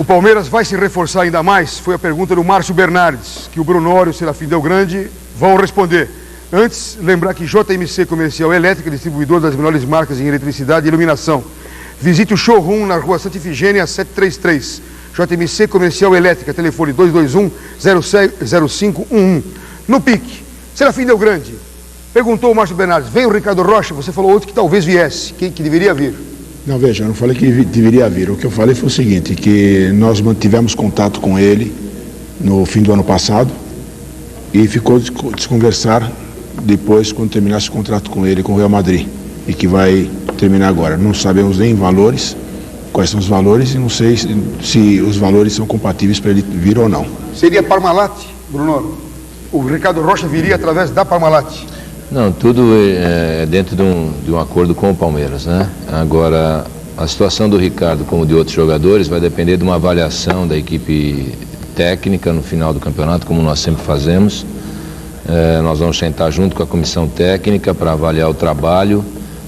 Palmeiras vai se reforçar ainda mais? Foi a pergunta do Márcio Bernardes, que o Brunório e o Serafim Delgrande vão responder. Antes, lembrar que JMC Comercial Elétrica, distribuidor das melhores marcas em eletricidade e iluminação. Visite o showroom na rua Santa Ifigênia 733. JMC Comercial Elétrica, telefone 221-0511. No PIC, Serafim Delgrande, perguntou o Márcio Bernardes, vem o Ricardo Rocha? Você falou outro que talvez viesse, que deveria vir. Não, veja, eu não falei que deveria vir. O que eu falei foi o seguinte, que nós mantivemos contato com ele no fim do ano passado e ficou de se conversar depois, quando terminasse o contrato com ele, com o Real Madrid, e que vai terminar agora. Não sabemos nem valores, quais são os valores, e não sei se os valores são compatíveis para ele vir ou não. Seria Parmalat, Bruno? O Ricardo Rocha viria através da Parmalat? Não, tudo é dentro de um acordo com o Palmeiras, né? Agora, a situação do Ricardo, como de outros jogadores, vai depender de uma avaliação da equipe técnica no final do campeonato, como nós sempre fazemos. Nós vamos sentar junto com a comissão técnica para avaliar o trabalho,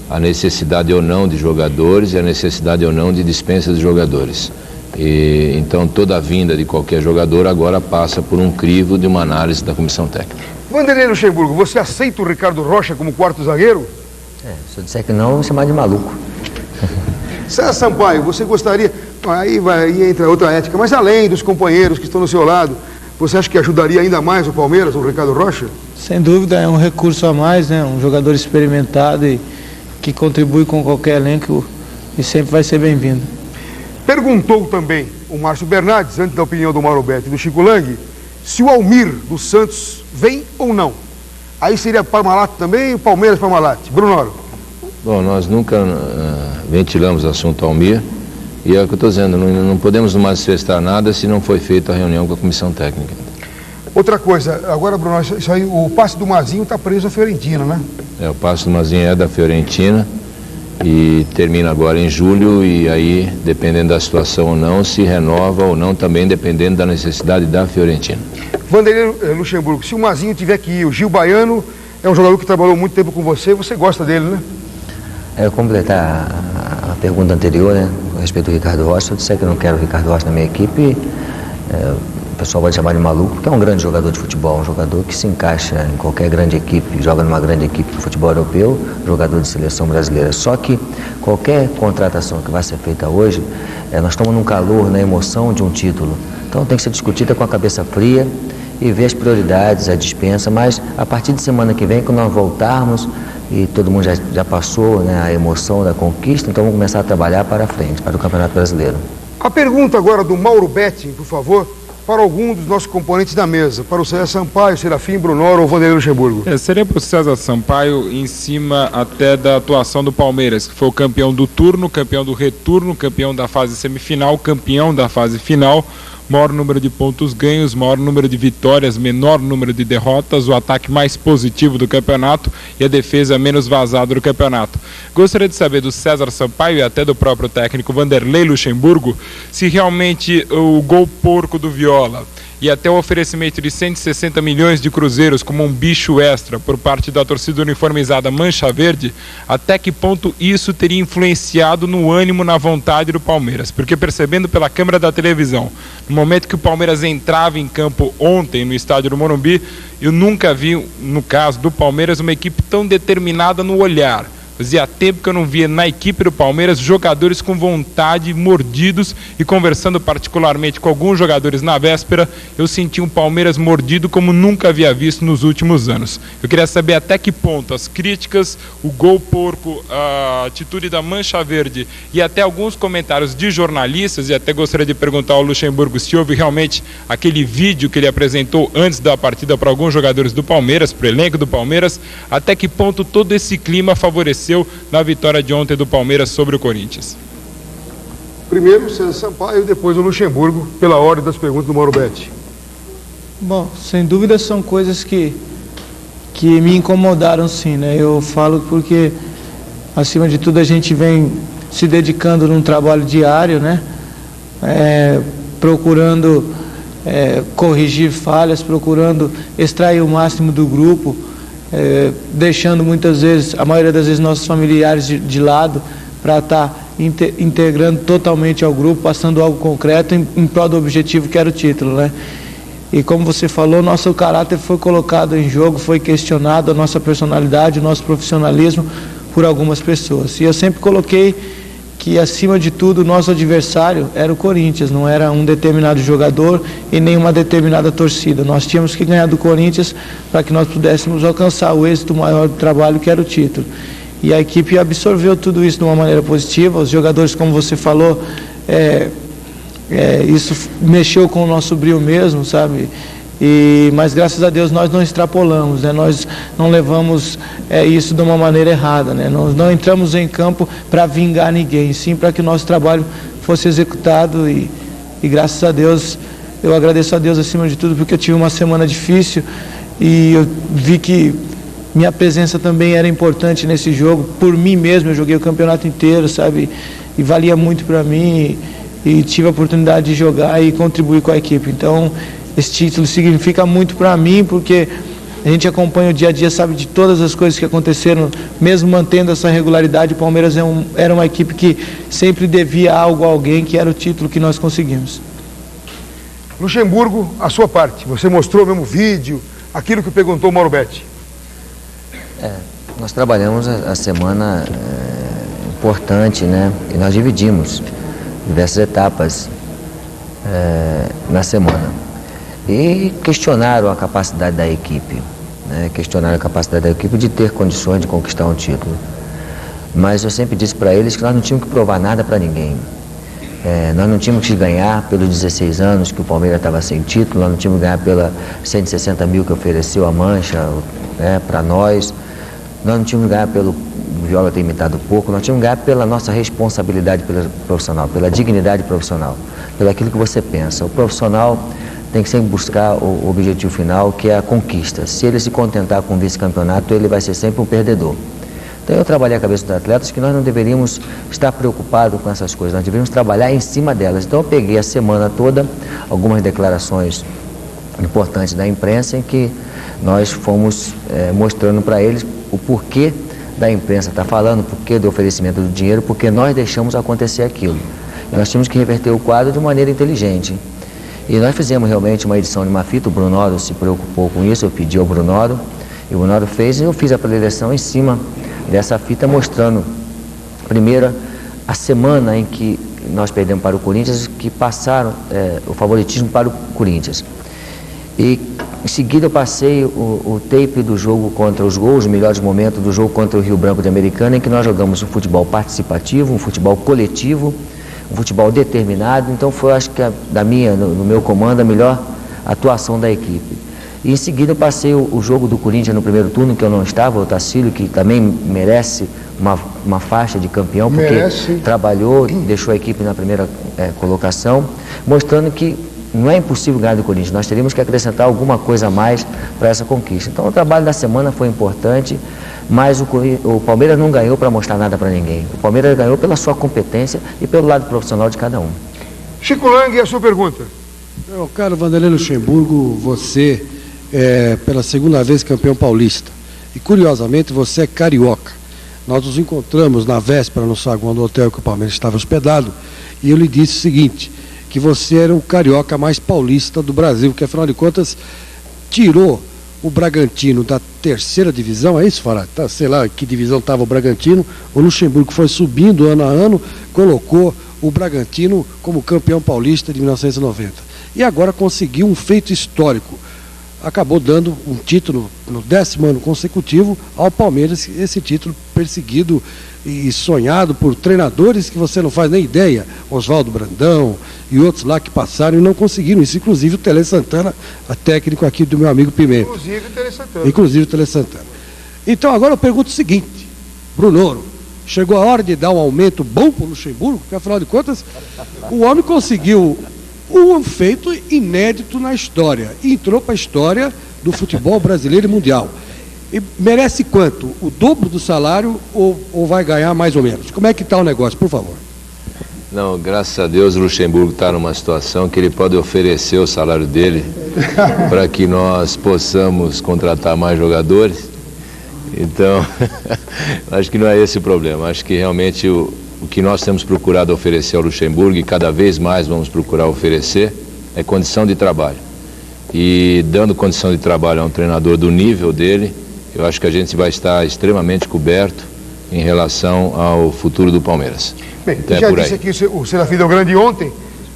a necessidade ou não de jogadores e a necessidade ou não de dispensa de jogadores. Então toda a vinda de qualquer jogador agora passa por um crivo de uma análise da comissão técnica. Vanderlei Luxemburgo, você aceita o Ricardo Rocha como quarto zagueiro? Se eu disser que não, eu vou chamar de maluco. César Sampaio, você gostaria... Aí entra outra ética, mas além dos companheiros que estão do seu lado, você acha que ajudaria ainda mais o Palmeiras, o Ricardo Rocha? Sem dúvida, é um recurso a mais, né? Um jogador experimentado e que contribui com qualquer elenco e sempre vai ser bem-vindo. Perguntou também o Márcio Bernardes, antes da opinião do Mauro Betti e do Chico Lang, se o Almir do Santos vem ou não. Aí seria Parmalat também, o Palmeiras Parmalat. Brunoro. Bom, nós nunca ventilamos o assunto Almir. E é o que eu estou dizendo, não podemos manifestar nada se não foi feita a reunião com a comissão técnica. Outra coisa, agora, Bruno, isso aí, o passe do Mazinho está preso à Fiorentina, né? O passe do Mazinho é da Fiorentina e termina agora em julho, e aí, dependendo da situação ou não, se renova ou não, também dependendo da necessidade da Fiorentina. Vanderlei Luxemburgo, se o Mazinho tiver que ir, o Gil Baiano é um jogador que trabalhou muito tempo com você gosta dele, né? Eu completar a pergunta anterior, né, a respeito do Ricardo Rocha. Se eu disser que eu não quero o Ricardo Rocha na minha equipe, o pessoal vai chamar de maluco, porque é um grande jogador de futebol, um jogador que se encaixa em qualquer grande equipe, joga numa grande equipe do futebol europeu, jogador de seleção brasileira. Só que qualquer contratação que vai ser feita hoje, nós estamos num calor, na emoção de um título. Então tem que ser discutida com a cabeça fria e ver as prioridades, a dispensa, mas a partir de semana que vem, quando nós voltarmos, e todo mundo já passou, né, a emoção da conquista, então vamos começar a trabalhar para frente, para o Campeonato Brasileiro. A pergunta agora do Mauro Betti, por favor, para algum dos nossos componentes da mesa, para o César Sampaio, Serafim, Brunoro ou Vanderlei Luxemburgo. Seria para o César Sampaio em cima até da atuação do Palmeiras, que foi o campeão do turno, campeão do retorno, campeão da fase semifinal, campeão da fase final, maior número de pontos ganhos, maior número de vitórias, menor número de derrotas, o ataque mais positivo do campeonato e a defesa menos vazada do campeonato. Gostaria de saber do César Sampaio e até do próprio técnico Vanderlei Luxemburgo se realmente o gol porco do Viola e até o oferecimento de 160 milhões de cruzeiros como um bicho extra por parte da torcida uniformizada Mancha Verde, até que ponto isso teria influenciado no ânimo, na vontade do Palmeiras? Porque percebendo pela câmera da televisão, no momento que o Palmeiras entrava em campo ontem no estádio do Morumbi, eu nunca vi, no caso do Palmeiras, uma equipe tão determinada no olhar. Fazia tempo que eu não via na equipe do Palmeiras jogadores com vontade, mordidos, e conversando particularmente com alguns jogadores na véspera, eu senti um Palmeiras mordido como nunca havia visto nos últimos anos. Eu queria saber até que ponto as críticas, o gol porco, a atitude da Mancha Verde e até alguns comentários de jornalistas, e até gostaria de perguntar ao Luxemburgo se houve realmente aquele vídeo que ele apresentou antes da partida para alguns jogadores do Palmeiras, para o elenco do Palmeiras, até que ponto todo esse clima favoreceu na vitória de ontem do Palmeiras sobre o Corinthians. Primeiro o César Sampaio, depois o Luxemburgo, pela ordem das perguntas do Mauro Betti. Bom, sem dúvida são coisas que me incomodaram, sim, né? Eu falo porque, acima de tudo, a gente vem se dedicando num trabalho diário, né? Procurando corrigir falhas, procurando extrair o máximo do grupo, deixando muitas vezes, a maioria das vezes, nossos familiares de lado para estar integrando totalmente ao grupo, passando algo concreto em prol do objetivo que era o título, né? E como você falou, nosso caráter foi colocado em jogo, foi questionado, a nossa personalidade, o nosso profissionalismo por algumas pessoas. E eu sempre coloquei que, acima de tudo, o nosso adversário era o Corinthians, não era um determinado jogador e nem uma determinada torcida. Nós tínhamos que ganhar do Corinthians para que nós pudéssemos alcançar o êxito maior do trabalho, que era o título. E a equipe absorveu tudo isso de uma maneira positiva. Os jogadores, como você falou, isso mexeu com o nosso brilho mesmo, sabe? Mas graças a Deus nós não extrapolamos, né? Nós não levamos isso de uma maneira errada, né? Nós não entramos em campo para vingar ninguém, sim para que o nosso trabalho fosse executado e graças a Deus, eu agradeço a Deus acima de tudo, porque eu tive uma semana difícil e eu vi que minha presença também era importante nesse jogo. Por mim mesmo, eu joguei o campeonato inteiro, sabe? E valia muito para mim e tive a oportunidade de jogar e contribuir com a equipe. Então, esse título significa muito para mim, porque a gente acompanha o dia a dia, sabe de todas as coisas que aconteceram, mesmo mantendo essa regularidade. O Palmeiras era uma equipe que sempre devia algo a alguém, que era o título que nós conseguimos. Luxemburgo, a sua parte. Você mostrou o mesmo vídeo, aquilo que perguntou o Mauro Betti. Nós trabalhamos a semana importante, né? E nós dividimos diversas etapas na semana. E questionaram a capacidade da equipe, né? Questionaram a capacidade da equipe de ter condições de conquistar um título. Mas eu sempre disse para eles que nós não tínhamos que provar nada para ninguém. Nós não tínhamos que ganhar pelos 16 anos que o Palmeiras estava sem título, nós não tínhamos que ganhar pela 160 mil que ofereceu a Mancha, para nós. Nós não tínhamos que ganhar pelo Viola ter imitado pouco, nós tínhamos que ganhar pela nossa responsabilidade profissional, pela dignidade profissional, pelo aquilo que você pensa. O profissional tem que sempre buscar o objetivo final, que é a conquista. Se ele se contentar com o vice-campeonato, ele vai ser sempre um perdedor. Então eu trabalhei a cabeça dos atletas que nós não deveríamos estar preocupados com essas coisas, nós deveríamos trabalhar em cima delas. Então eu peguei a semana toda algumas declarações importantes da imprensa em que nós fomos mostrando para eles o porquê da imprensa estar falando, o porquê do oferecimento do dinheiro, porque nós deixamos acontecer aquilo. E nós tínhamos que reverter o quadro de maneira inteligente. E nós fizemos realmente uma edição de uma fita, o Brunoro se preocupou com isso, eu pedi ao Brunoro, e o Brunoro fez, e eu fiz a preleção em cima dessa fita, mostrando, primeiro, a semana em que nós perdemos para o Corinthians, que passaram o favoritismo para o Corinthians. E em seguida eu passei o tape do jogo contra os gols, os melhores momentos do jogo contra o Rio Branco de Americana, em que nós jogamos um futebol participativo, um futebol coletivo, um futebol determinado. Então foi, acho que no meu comando, a melhor atuação da equipe. E em seguida eu passei o jogo do Corinthians no primeiro turno, que eu não estava, o Tacílio, que também merece uma faixa de campeão, porque trabalhou, deixou a equipe na primeira colocação, mostrando que não é impossível ganhar do Corinthians, nós teríamos que acrescentar alguma coisa a mais para essa conquista. Então o trabalho da semana foi importante, mas o Palmeiras não ganhou para mostrar nada para ninguém. O Palmeiras ganhou pela sua competência e pelo lado profissional de cada um. Chico Lang, a sua pergunta. Meu caro Vanderlei Luxemburgo, você é pela segunda vez campeão paulista e curiosamente você é carioca. Nós nos encontramos na véspera no saguão do hotel que o Palmeiras estava hospedado e eu lhe disse o seguinte, que você era o carioca mais paulista do Brasil, que afinal de contas tirou o Bragantino da terceira divisão, é isso, Fará? Tá, sei lá que divisão estava o Bragantino, o Luxemburgo foi subindo ano a ano, colocou o Bragantino como campeão paulista de 1990. E agora conseguiu um feito histórico. Acabou dando um título no 10º ano consecutivo ao Palmeiras, esse título perseguido e sonhado por treinadores que você não faz nem ideia, Oswaldo Brandão e outros lá que passaram e não conseguiram isso, inclusive o Tele Santana, a técnico aqui do meu amigo Pimenta. Inclusive o Tele Santana. Então agora eu pergunto o seguinte, Brunoro, chegou a hora de dar um aumento bom para o Luxemburgo, porque afinal de contas o homem conseguiu um feito inédito na história, e entrou para a história do futebol brasileiro e mundial. E merece quanto? O dobro do salário ou vai ganhar mais ou menos? Como é que está o negócio, por favor? Não, graças a Deus o Luxemburgo está numa situação que ele pode oferecer o salário dele para que nós possamos contratar mais jogadores. Então, acho que não é esse o problema. Acho que realmente o que nós temos procurado oferecer ao Luxemburgo e cada vez mais vamos procurar oferecer é condição de trabalho. E dando condição de trabalho a um treinador do nível dele, eu acho que a gente vai estar extremamente coberto em relação ao futuro do Palmeiras. Bem, então já disse aqui o Serafim Del Grande ontem,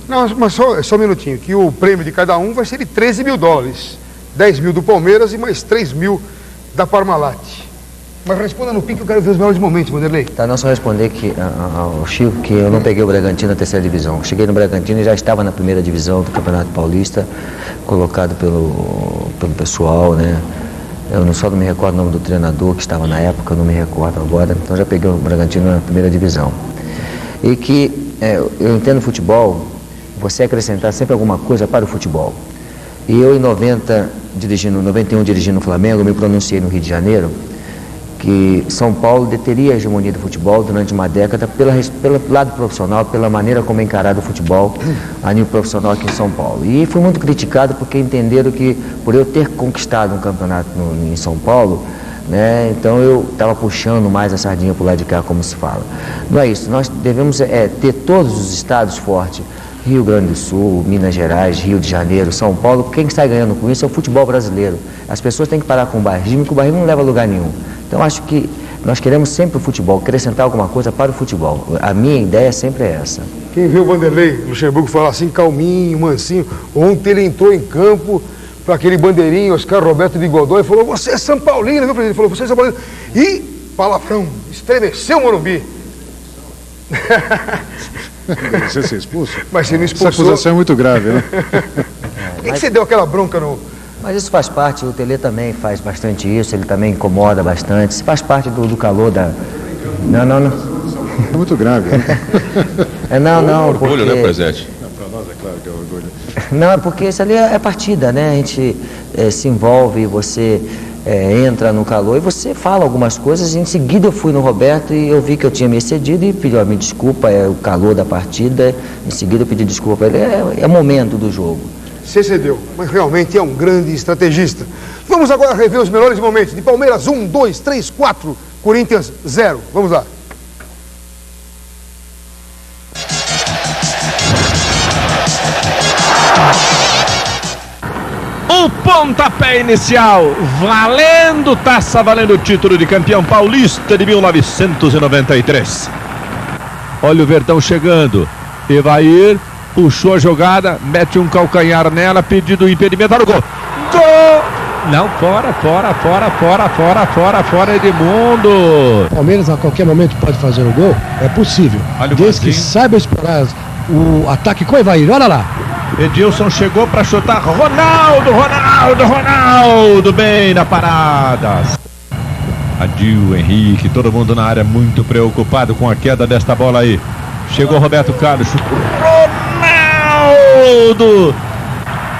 não, mas só um minutinho, que o prêmio de cada um vai ser de $13 mil. 10 mil do Palmeiras e mais 3 mil da Parmalat. Mas responda no pique, eu quero ver os melhores momentos, Vanderlei. Tá, não só responder ao Chico que eu não peguei o Bragantino na terceira divisão. Cheguei no Bragantino e já estava na primeira divisão do Campeonato Paulista, colocado pelo pessoal, né? Eu só não me recordo o nome do treinador que estava na época, eu não me recordo agora. Então já peguei o Bragantino na primeira divisão. E que eu entendo futebol, você acrescentar sempre alguma coisa para o futebol. E eu em 91 dirigindo o Flamengo, me pronunciei no Rio de Janeiro que São Paulo deteria a hegemonia do futebol durante uma década pelo lado profissional, pela maneira como é encarado o futebol a nível profissional aqui em São Paulo. E fui muito criticado porque entenderam que por eu ter conquistado um campeonato em São Paulo, né, então eu estava puxando mais a sardinha para o lado de cá, como se fala. Não é isso, nós devemos ter todos os estados fortes, Rio Grande do Sul, Minas Gerais, Rio de Janeiro, São Paulo. Quem está ganhando com isso é o futebol brasileiro. As pessoas têm que parar com o barrismo, que o barrismo não leva a lugar nenhum. Então acho que nós queremos sempre o futebol, acrescentar alguma coisa para o futebol. A minha ideia sempre é essa. Quem viu o Vanderlei Luxemburgo falar assim, calminho, mansinho, ontem ele entrou em campo para aquele bandeirinho, Oscar Roberto de Godoy, e falou, você é São Paulino, viu, presidente? Ele falou, você é São Paulino. E, palavrão, estremeceu o Morumbi. Merecia ser expulso? Mas você não expulsou. Essa acusação é muito grave, né? Por que você deu aquela bronca no... Mas isso faz parte, o Tele também faz bastante isso, ele também incomoda bastante, isso faz parte do calor da... Não. É muito grave, né? Não, orgulho, porque... né, presidente? Para nós é claro que é orgulho. Não, é porque isso ali é partida, né? A gente se envolve, você entra no calor e você fala algumas coisas. Em seguida eu fui no Roberto e eu vi que eu tinha me excedido e pedi, me desculpa, é o calor da partida. Em seguida eu pedi desculpa, é o momento do jogo. Você cedeu, mas realmente é um grande estrategista. Vamos agora rever os melhores momentos de Palmeiras 1, 2, 3, 4, Corinthians 0. Vamos lá. O pontapé inicial, valendo taça, valendo o título de campeão paulista de 1993. Olha o Verdão chegando, Evair puxou a jogada, mete um calcanhar nela, pedido impedimento, olha o gol. Gol! Não, fora, Edmundo. Palmeiras a qualquer momento pode fazer o gol, é possível. Desde que saiba explorar o ataque com o Evair, olha lá. Edilson chegou para chutar, Ronaldo, bem na parada. Adil, Henrique, todo mundo na área muito preocupado com a queda desta bola aí. Chegou Roberto Carlos, chutou, Ronaldo.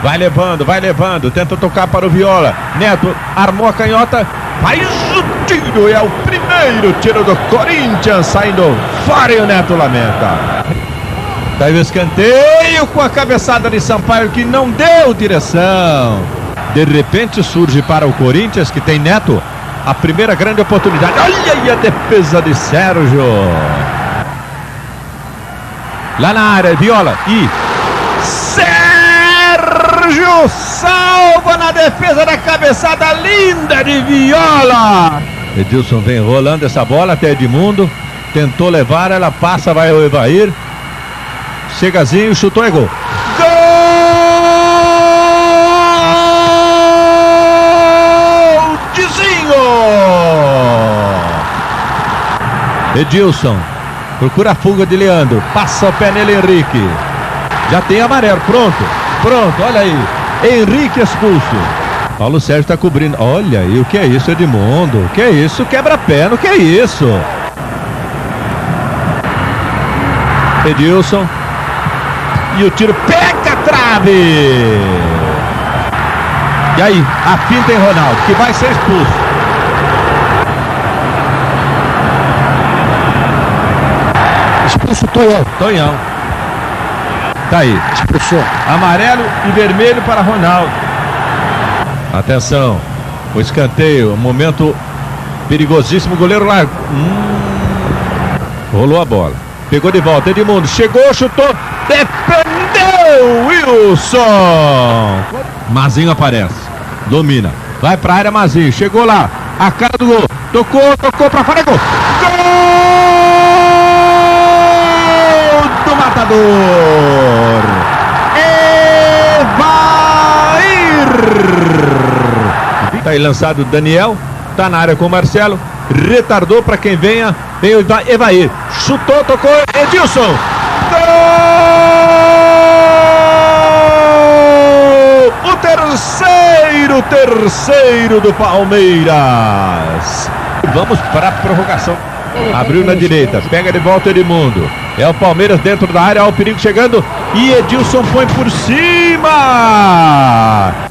Vai levando, tenta tocar para o Viola. Neto armou a canhota, faz o tiro, é o primeiro tiro do Corinthians, saindo fora e o Neto lamenta. Daí o escanteio com a cabeçada de Sampaio que não deu direção. De repente surge para o Corinthians, que tem Neto, a primeira grande oportunidade. Olha aí a defesa de Sérgio. Lá na área, Viola e Sérgio salva na defesa da cabeçada linda de Viola. Edilson vem rolando essa bola até Edmundo. Tentou levar, ela passa, vai o Evair. Chegazinho, chutou, é gol. Golzinho! Edilson procura a fuga de Leandro, passa o pé nele, Henrique. Já tem amarelo, pronto, olha aí. Henrique expulso. Paulo Sérgio está cobrindo. Olha aí, o que é isso, Edmundo? O que é isso? Quebra-pé, o que é isso? Edilson. E o tiro pega a trave. E aí, a finta em Ronaldo, que vai ser expulso. Expulso Tonhão. Tá aí. Expulsou. Amarelo e vermelho para Ronaldo. Atenção. O escanteio, um momento perigosíssimo. O goleiro lá. Rolou a bola. Pegou de volta, Edmundo, chegou, chutou, defendeu, Wilson. Mazinho aparece, domina, vai pra área, Mazinho, chegou lá, a cara do gol, tocou pra fora, gol. Gol do Matador. Evair. Tá aí lançado o Daniel, tá na área com o Marcelo, retardou para quem venha, vem o Evair, chutou, tocou, Edilson, gol! O terceiro do Palmeiras. Vamos para a prorrogação. Abriu na direita, pega de volta Edmundo. É o Palmeiras dentro da área, olha o perigo chegando e Edilson põe por cima.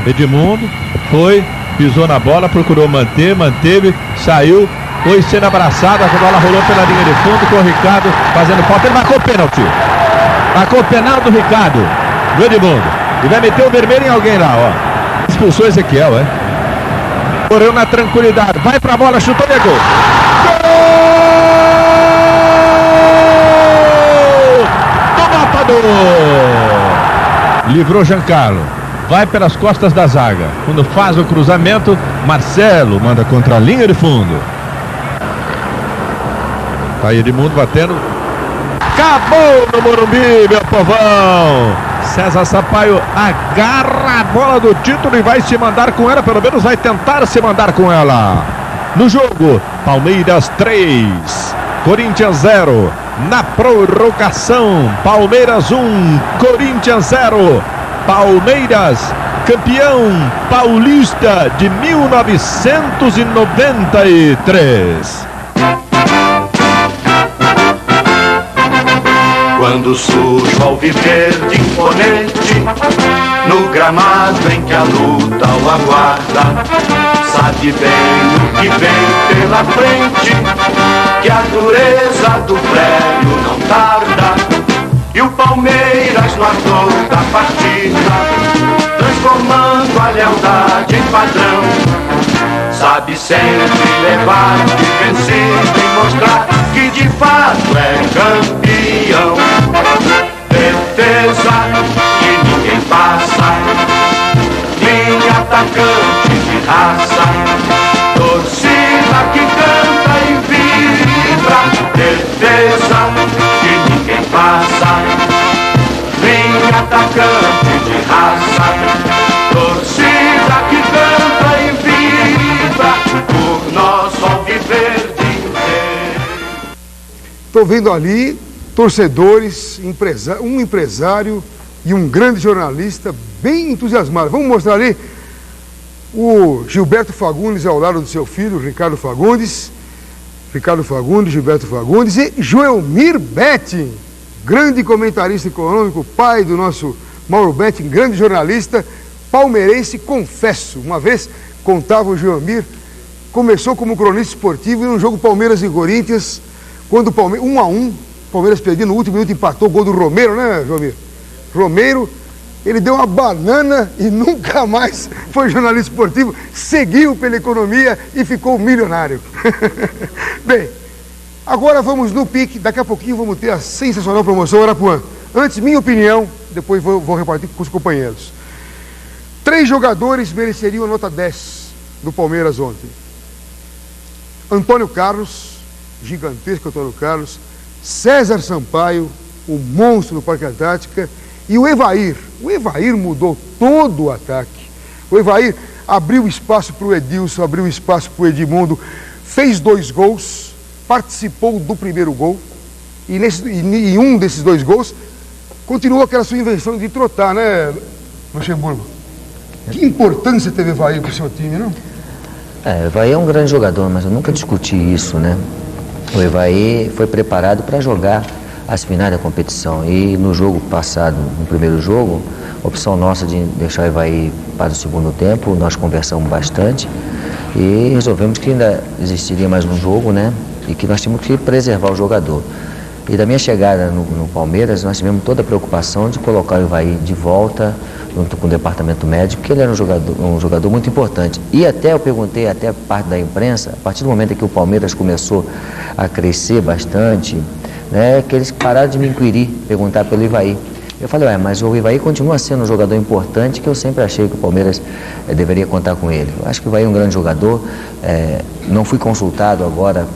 Edmundo foi, pisou na bola, procurou manter, manteve, saiu, foi sendo abraçado, a bola rolou pela linha de fundo com o Ricardo fazendo falta, ele marcou o pênalti. Marcou o penal do Ricardo, do Edmundo. E vai meter o vermelho em alguém lá, ó. Expulsou Ezequiel, é? Correu na tranquilidade, vai pra bola, chutou e é gol. Livrou Giancarlo, vai pelas costas da zaga. Quando faz o cruzamento, Marcelo manda contra a linha de fundo. Tá aí Edmundo batendo. Acabou no Morumbi, meu povão. César Sampaio agarra a bola do título e vai se mandar com ela, pelo menos vai tentar se mandar com ela. No jogo, Palmeiras 3, Corinthians 0. Na prorrogação, Palmeiras 1, Corinthians 0. Palmeiras, campeão paulista de 1993. Quando surge o alviverde imponente, no gramado em que a luta o aguarda, sabe bem o que vem pela frente, que a dureza do prédio não tarda. E o Palmeiras no ardor da partida, transformando a lealdade em padrão, sabe sempre levar de vencido e mostrar que de fato é campeão. Defesa que ninguém passa, linha atacante de raça, torcida que canta e vibra. Defesa que ninguém passa, linha atacante de raça, torcida que canta e vibra por nosso alviverde inteiro. Estou vendo ali torcedores, um empresário e um grande jornalista bem entusiasmado. Vamos mostrar ali o Gilberto Fagundes ao lado do seu filho, Ricardo Fagundes, Gilberto Fagundes e Joelmir Betting, grande comentarista econômico, pai do nosso Mauro Betting, grande jornalista, palmeirense, confesso. Uma vez, contava o Joelmir, começou como cronista esportivo em um jogo Palmeiras e Corinthians, quando o Palmeiras, 1-1, Palmeiras perdendo no último minuto, empatou o gol do Romero, né, Joelmir? Romero, ele deu uma banana e nunca mais foi jornalista esportivo, seguiu pela economia e ficou milionário. Bem, agora vamos no pique, daqui a pouquinho vamos ter a sensacional promoção Arapuã. Antes, minha opinião, depois vou repartir com os companheiros. 3 jogadores mereceriam a nota 10 do Palmeiras ontem. Antônio Carlos, gigantesco Antônio Carlos, César Sampaio, o monstro do Parque Antártica, e o Evair. O Evair mudou todo o ataque. O Evair abriu espaço para o Edilson, abriu espaço para o Edmundo, fez 2 gols, participou do primeiro gol, e em um desses 2 gols, continuou aquela sua invenção de trotar, né, Luxemburgo? Que importância teve o Evair para o seu time, não? O Evair é um grande jogador, mas eu nunca discuti isso, né? O Evair foi preparado para jogar as finais da competição. E no jogo passado, no primeiro jogo, a opção nossa de deixar o Evair para o segundo tempo, nós conversamos bastante e resolvemos que ainda existiria mais um jogo, né? E que nós tínhamos que preservar o jogador. E da minha chegada no Palmeiras, nós tivemos toda a preocupação de colocar o Evair de volta, junto com o departamento médico, porque ele era um jogador muito importante. E até eu perguntei, até parte da imprensa, a partir do momento em que o Palmeiras começou a crescer bastante, né, que eles pararam de me inquirir, perguntar pelo Ivaí. Eu falei, mas o Ivaí continua sendo um jogador importante, que eu sempre achei que o Palmeiras deveria contar com ele. Eu acho que o Ivaí é um grande jogador, não fui consultado agora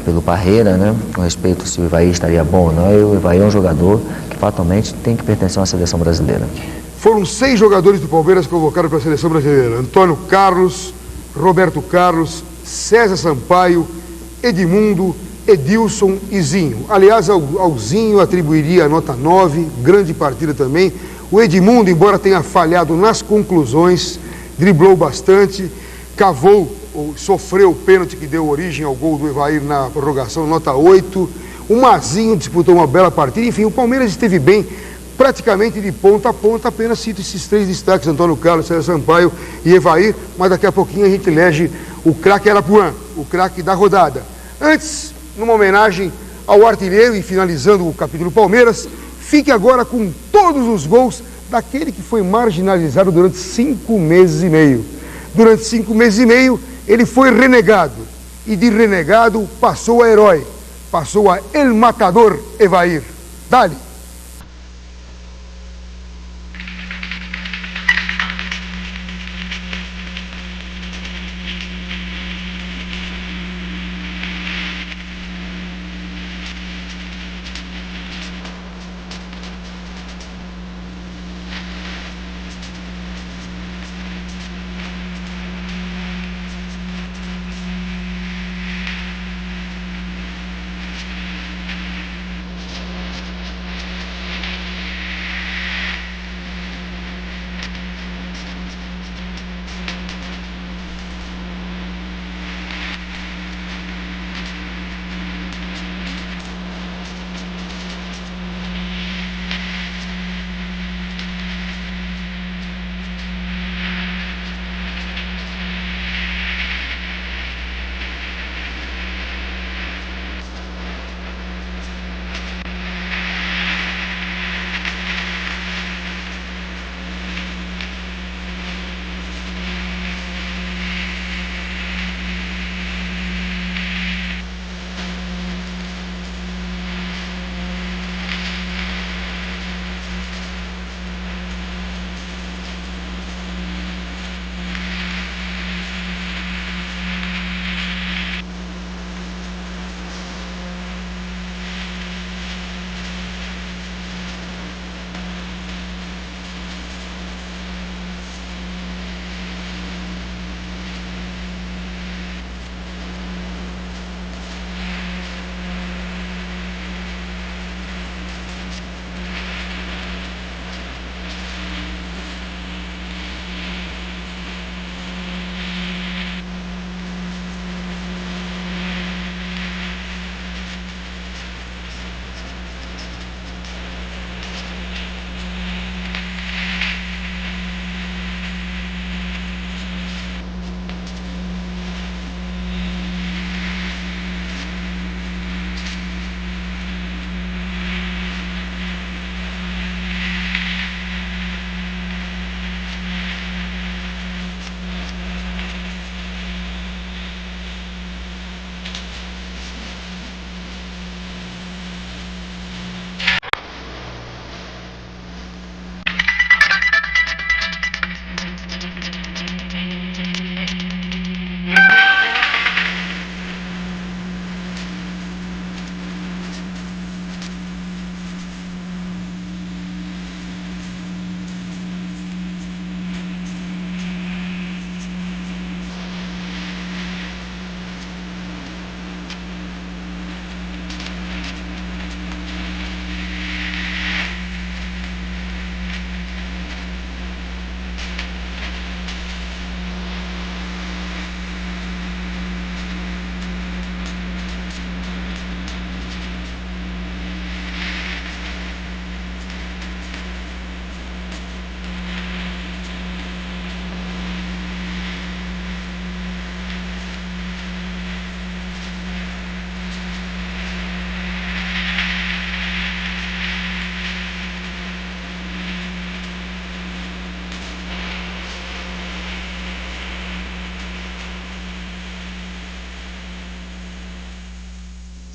pelo Parreira, né, com respeito se o Ivaí estaria bom ou não. O Ivaí é um jogador que fatalmente tem que pertencer a uma seleção brasileira. Foram 6 jogadores do Palmeiras convocados para a seleção brasileira: Antônio Carlos, Roberto Carlos, César Sampaio, Edmundo, Edilson e Zinho. Aliás, ao Zinho atribuiria a nota 9, grande partida também. O Edmundo, embora tenha falhado nas conclusões, driblou bastante, cavou ou sofreu o pênalti que deu origem ao gol do Evair na prorrogação, nota 8. O Mazinho disputou uma bela partida. Enfim, o Palmeiras esteve bem praticamente de ponta a ponta. Apenas cito esses 3 destaques: Antônio Carlos, César Sampaio e Evair. Mas daqui a pouquinho a gente elege o craque Arapuã, o craque da rodada. Antes, numa homenagem ao artilheiro e finalizando o capítulo Palmeiras, fique agora com todos os gols daquele que foi marginalizado durante 5 meses e meio. Durante 5 meses e meio, ele foi renegado. E de renegado passou a herói. Passou a El Matador Evair. Dale.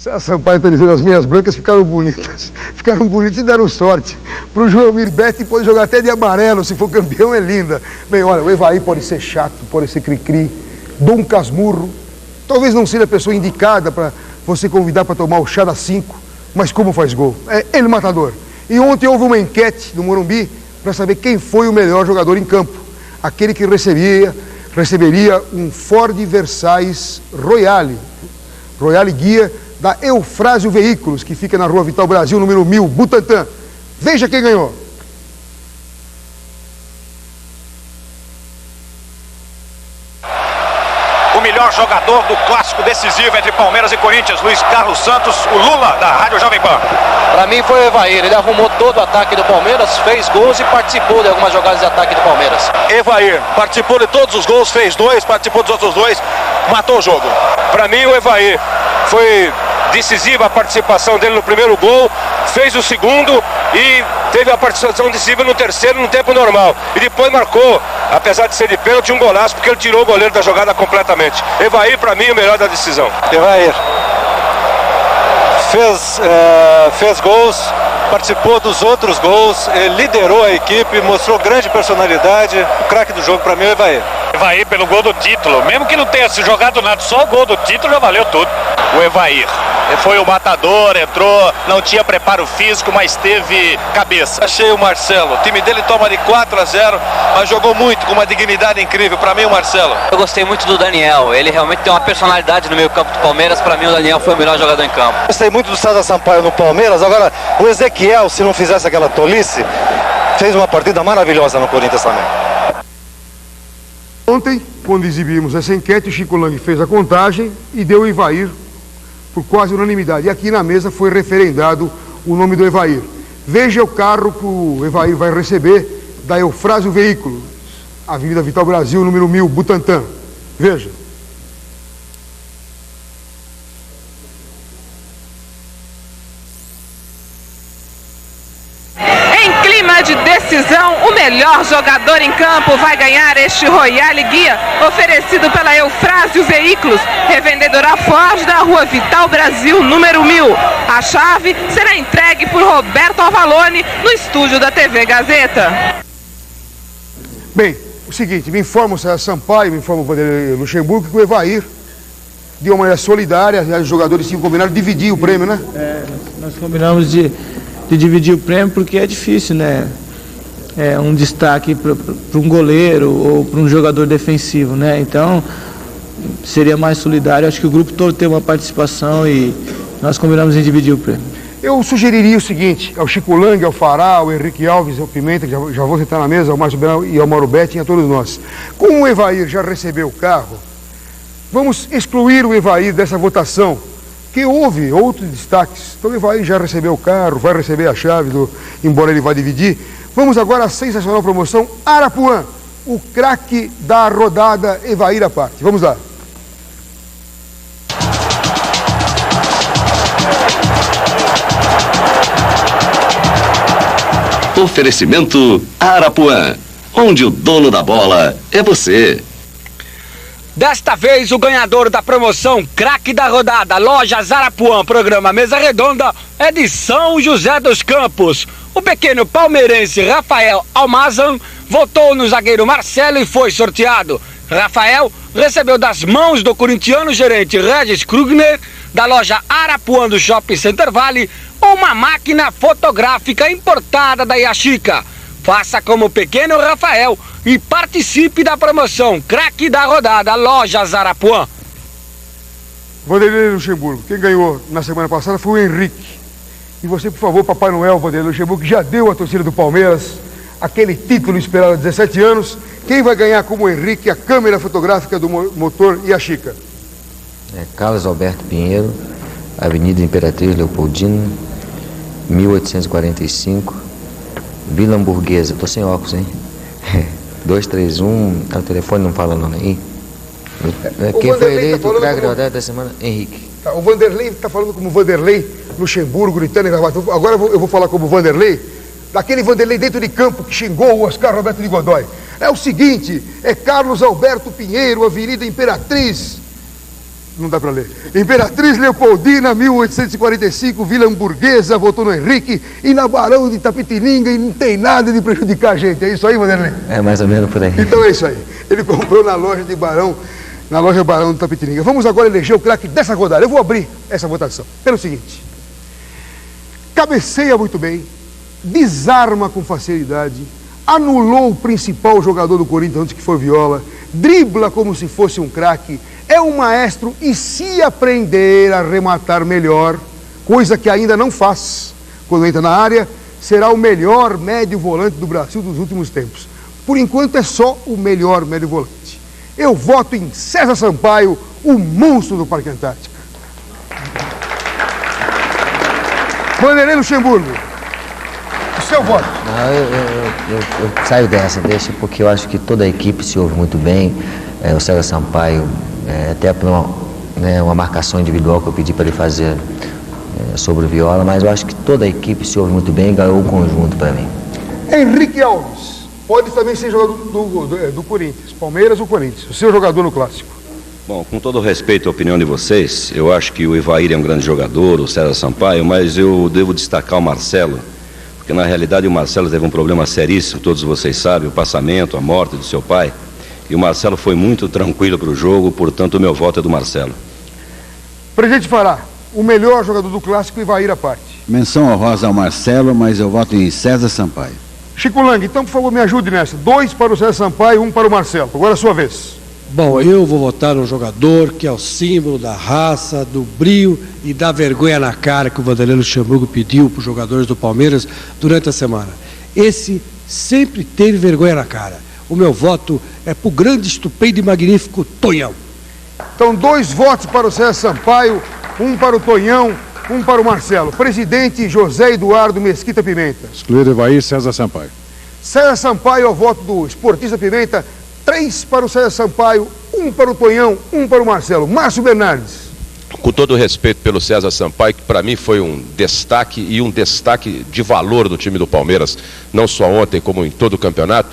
A Sampaio está dizendo, as meias brancas ficaram bonitas e deram sorte. Para o Joelmir Betti pode jogar até de amarelo, se for campeão é linda. Bem, olha, o Evair pode ser chato, pode ser cri-cri, Dom Casmurro. Talvez não seja a pessoa indicada para você convidar para tomar o chá das 5, mas como faz gol? É ele matador. E ontem houve uma enquete no Morumbi para saber quem foi o melhor jogador em campo. Aquele que receberia um Ford Versailles Royale guia da Eufrásio Veículos, que fica na Rua Vital Brasil, número 1000, Butantã. Veja quem ganhou. O melhor jogador do clássico decisivo entre Palmeiras e Corinthians, Luiz Carlos Santos, o Lula, da Rádio Jovem Pan. Para mim foi o Evair, ele arrumou todo o ataque do Palmeiras, fez gols e participou de algumas jogadas de ataque do Palmeiras. Evair participou de todos os gols, fez 2, participou dos outros 2, matou o jogo. Para mim o Evair foi decisiva a participação dele no primeiro gol, fez o segundo e teve a participação decisiva no terceiro no tempo normal. E depois marcou, apesar de ser de pênalti, um golaço, porque ele tirou o goleiro da jogada completamente. Evair, para mim, o melhor da decisão. Evair fez gols, participou dos outros gols, liderou a equipe, mostrou grande personalidade. O craque do jogo, para mim, é o Evair. Evair pelo gol do título, mesmo que não tenha se jogado nada, só o gol do título já valeu tudo. O Evair foi o matador, entrou, não tinha preparo físico, mas teve cabeça. Achei o Marcelo, o time dele toma de 4-0, mas jogou muito, com uma dignidade incrível. Para mim, o Marcelo. Eu gostei muito do Daniel, ele realmente tem uma personalidade no meio campo do Palmeiras. Para mim, o Daniel foi o melhor jogador em campo. Gostei muito do César Sampaio no Palmeiras. Agora, o Ezequiel, se não fizesse aquela tolice, fez uma partida maravilhosa no Corinthians também. Ontem, quando exibimos essa enquete, o Chico Lang fez a contagem e deu o Evair por quase unanimidade. E aqui na mesa foi referendado o nome do Evair. Veja o carro que o Evair vai receber da Eufrásio Veículos, Avenida Vital Brasil, número 1000, Butantã. Veja. De decisão, o melhor jogador em campo vai ganhar este Royale Guia, oferecido pela Eufrásio Veículos, revendedora Ford da Rua Vital Brasil, número 1000. A chave será entregue por Roberto Avalone no estúdio da TV Gazeta. Bem, o seguinte, me informa o César Sampaio, me informa o Vanderlei Luxemburgo que o Evair, de uma maneira solidária, os jogadores tinham combinado dividir o prêmio, né? Nós combinamos de dividir o prêmio porque é difícil, né? É um destaque para um goleiro ou para um jogador defensivo, né? Então seria mais solidário. Acho que o grupo todo tem uma participação e nós combinamos em dividir o prêmio. Eu sugeriria o seguinte, ao Chico Lang, ao Fará, ao Henrique Alves, ao Pimenta, que já vou sentar na mesa, ao Márcio Bernal e ao Mauro Betting, a todos nós. Como o Evair já recebeu o carro, vamos excluir o Evair dessa votação, que houve outros destaques. Então o Evair já recebeu o carro, vai receber a chave, embora ele vá dividir. Vamos agora à sensacional promoção Arapuã, o craque da rodada Evair à parte. Vamos lá. Oferecimento Arapuã, onde o dono da bola é você. Desta vez, o ganhador da promoção Craque da Rodada, Lojas Arapuã, programa Mesa Redonda, é de São José dos Campos. O pequeno palmeirense Rafael Almazan votou no zagueiro Marcelo e foi sorteado. Rafael recebeu das mãos do corintiano gerente Regis Krugner, da loja Arapuã do Shopping Center Valley, uma máquina fotográfica importada da Yashica. Faça como o pequeno Rafael e participe da promoção Craque da Rodada, Lojas Arapuã. Vanderlei Luxemburgo, quem ganhou na semana passada foi o Henrique. E você, por favor, Papai Noel, Vanderlei Luxemburgo, que já deu à torcida do Palmeiras aquele título esperado há 17 anos. Quem vai ganhar como o Henrique a câmera fotográfica do motor Yashica? Carlos Alberto Pinheiro, Avenida Imperatriz Leopoldina, 1845. Vila Hamburguesa, tô sem óculos, hein? 231, o telefone não fala não aí. Quem foi eleito o craque da rodada da semana? Henrique. Tá, o Vanderlei está falando como Vanderlei Luxemburgo, gritando e gravado. Agora eu vou falar como Vanderlei, daquele Vanderlei dentro de campo que xingou o Oscar Roberto de Godoy. É o seguinte, é Carlos Alberto Pinheiro, Avenida Imperatriz, não dá para ler. Imperatriz Leopoldina, 1845, Vila Hamburguesa, votou no Henrique, e na Barão de Itapetininga, e não tem nada de prejudicar a gente. É isso aí, Vanderlei? É mais ou menos por aí. Então é isso aí. Ele comprou na loja de Barão, na loja Barão de Itapetininga. Vamos agora eleger o craque dessa rodada. Eu vou abrir essa votação pelo seguinte: cabeceia muito bem, desarma com facilidade, anulou o principal jogador do Corinthians antes que foi Viola, dribla como se fosse um craque, é um maestro e se aprender a rematar melhor, coisa que ainda não faz quando entra na área, será o melhor médio volante do Brasil dos últimos tempos. Por enquanto é só o melhor médio volante. Eu voto em César Sampaio, o monstro do Parque Antártica. Vanderlei Luxemburgo, o seu voto. Não, eu saio dessa, deixa, porque eu acho que toda a equipe se ouve muito bem. O César Sampaio, até por uma marcação individual que eu pedi para ele fazer sobre o Viola, mas eu acho que toda a equipe se ouve muito bem e ganhou o conjunto para mim. Henrique Alves, pode também ser jogador do Corinthians, Palmeiras ou Corinthians, o seu jogador no Clássico. Bom, com todo respeito à opinião de vocês, eu acho que o Evair é um grande jogador, o César Sampaio, mas eu devo destacar o Marcelo, porque na realidade o Marcelo teve um problema seríssimo, todos vocês sabem, o passamento, a morte do seu pai, e o Marcelo foi muito tranquilo para o jogo, portanto o meu voto é do Marcelo. Presidente Fará, o melhor jogador do Clássico, Evair à parte. Menção honrosa ao Marcelo, mas eu voto em César Sampaio. Chico Lang, então por favor me ajude nessa, 2 para o César Sampaio, 1 para o Marcelo, agora é a sua vez. Bom, eu vou votar num jogador que é o símbolo da raça, do brio e da vergonha na cara que o Vanderlei Luxemburgo pediu para os jogadores do Palmeiras durante a semana. Esse sempre teve vergonha na cara. O meu voto é para o grande, estupendo e magnífico Tonhão. Então 2 votos para o César Sampaio, 1 para o Tonhão, 1 para o Marcelo. Presidente José Eduardo Mesquita Pimenta. Excluído Evair, César Sampaio. César Sampaio, ao voto do esportista Pimenta. 3 para o César Sampaio, 1 para o Tonhão, 1 para o Marcelo. Márcio Bernardes. Com todo o respeito pelo César Sampaio, que para mim foi um destaque e um destaque de valor do time do Palmeiras, não só ontem como em todo o campeonato,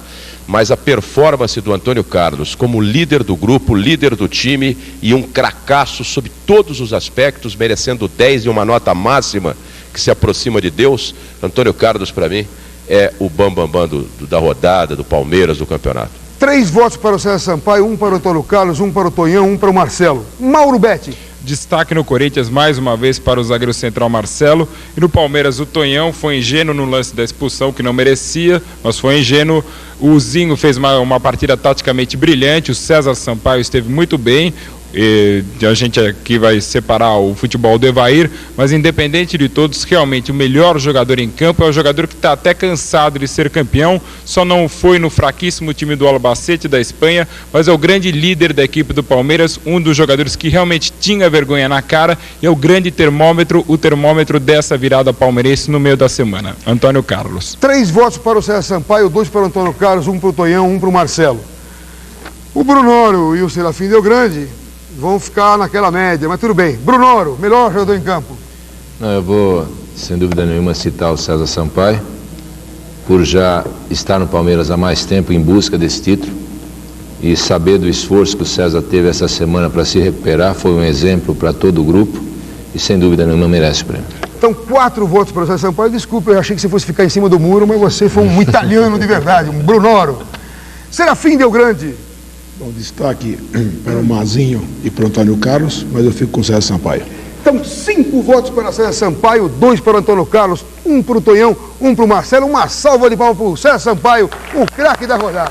mas a performance do Antônio Carlos como líder do grupo, líder do time e um cracaço sob todos os aspectos, merecendo 10 e uma nota máxima que se aproxima de Deus. Antônio Carlos para mim é o bambambam da rodada, do Palmeiras, do campeonato. 3 votos para o César Sampaio, 1 para o Antônio Carlos, 1 para o Tonhão, 1 para o Marcelo. Mauro Betti. Destaque no Corinthians, mais uma vez, para o zagueiro central Marcelo. E no Palmeiras, o Tonhão foi ingênuo no lance da expulsão, que não merecia, mas foi ingênuo. O Zinho fez uma partida taticamente brilhante, o César Sampaio esteve muito bem. E a gente aqui vai separar o futebol do Evair, mas independente de todos, realmente o melhor jogador em campo é o jogador que está até cansado de ser campeão, só não foi no fraquíssimo time do Albacete da Espanha, mas é o grande líder da equipe do Palmeiras, um dos jogadores que realmente tinha vergonha na cara e é o grande termômetro, o termômetro dessa virada palmeirense no meio da semana. Antônio Carlos. 3 votos para o César Sampaio, 2 para o Antônio Carlos, 1 para o Tonhão, 1 para o Marcelo. O Brunoro e o Serafim Del Grande vão ficar naquela média, mas tudo bem. Brunoro, melhor jogador em campo. Não, eu vou, sem dúvida nenhuma, citar o César Sampaio, por já estar no Palmeiras há mais tempo em busca desse título e saber do esforço que o César teve essa semana para se recuperar, foi um exemplo para todo o grupo e sem dúvida nenhuma merece o prêmio. Então 4 votos para o César Sampaio. Desculpa, eu achei que você fosse ficar em cima do muro, mas você foi um italiano de verdade, um Brunoro. Serafim Del Grande. Bom, destaque para o Mazinho e para o Antônio Carlos, mas eu fico com o César Sampaio. Então 5 votos para o César Sampaio, 2 para o Antônio Carlos, 1 para o Tonhão, 1 para o Marcelo. Uma salva de palmas para o César Sampaio, o craque da rodada.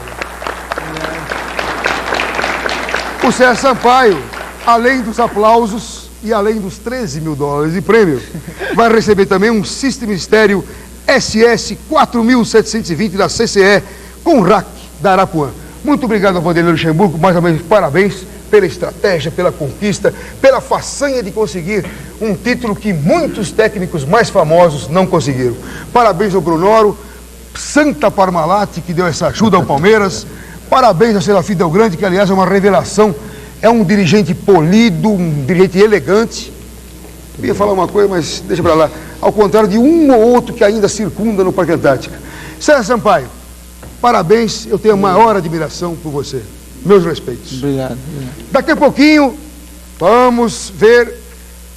O César Sampaio, além dos aplausos e além dos $13 mil de prêmio, vai receber também um System Stereo SS 4720 da CCE com rack da Arapuã. Muito obrigado ao Vanderlei Luxemburgo, mais uma vez parabéns pela estratégia, pela conquista, pela façanha de conseguir um título que muitos técnicos mais famosos não conseguiram. Parabéns ao Brunoro, Santa Parmalat, que deu essa ajuda ao Palmeiras. Parabéns ao Serafim Del Grande, que aliás é uma revelação, é um dirigente polido, um dirigente elegante. Eu ia falar uma coisa, mas deixa pra lá. Ao contrário de um ou outro que ainda circunda no Parque Antártica. César Sampaio, parabéns, eu tenho a maior admiração por você. Meus respeitos. Obrigado. Daqui a pouquinho Vamos ver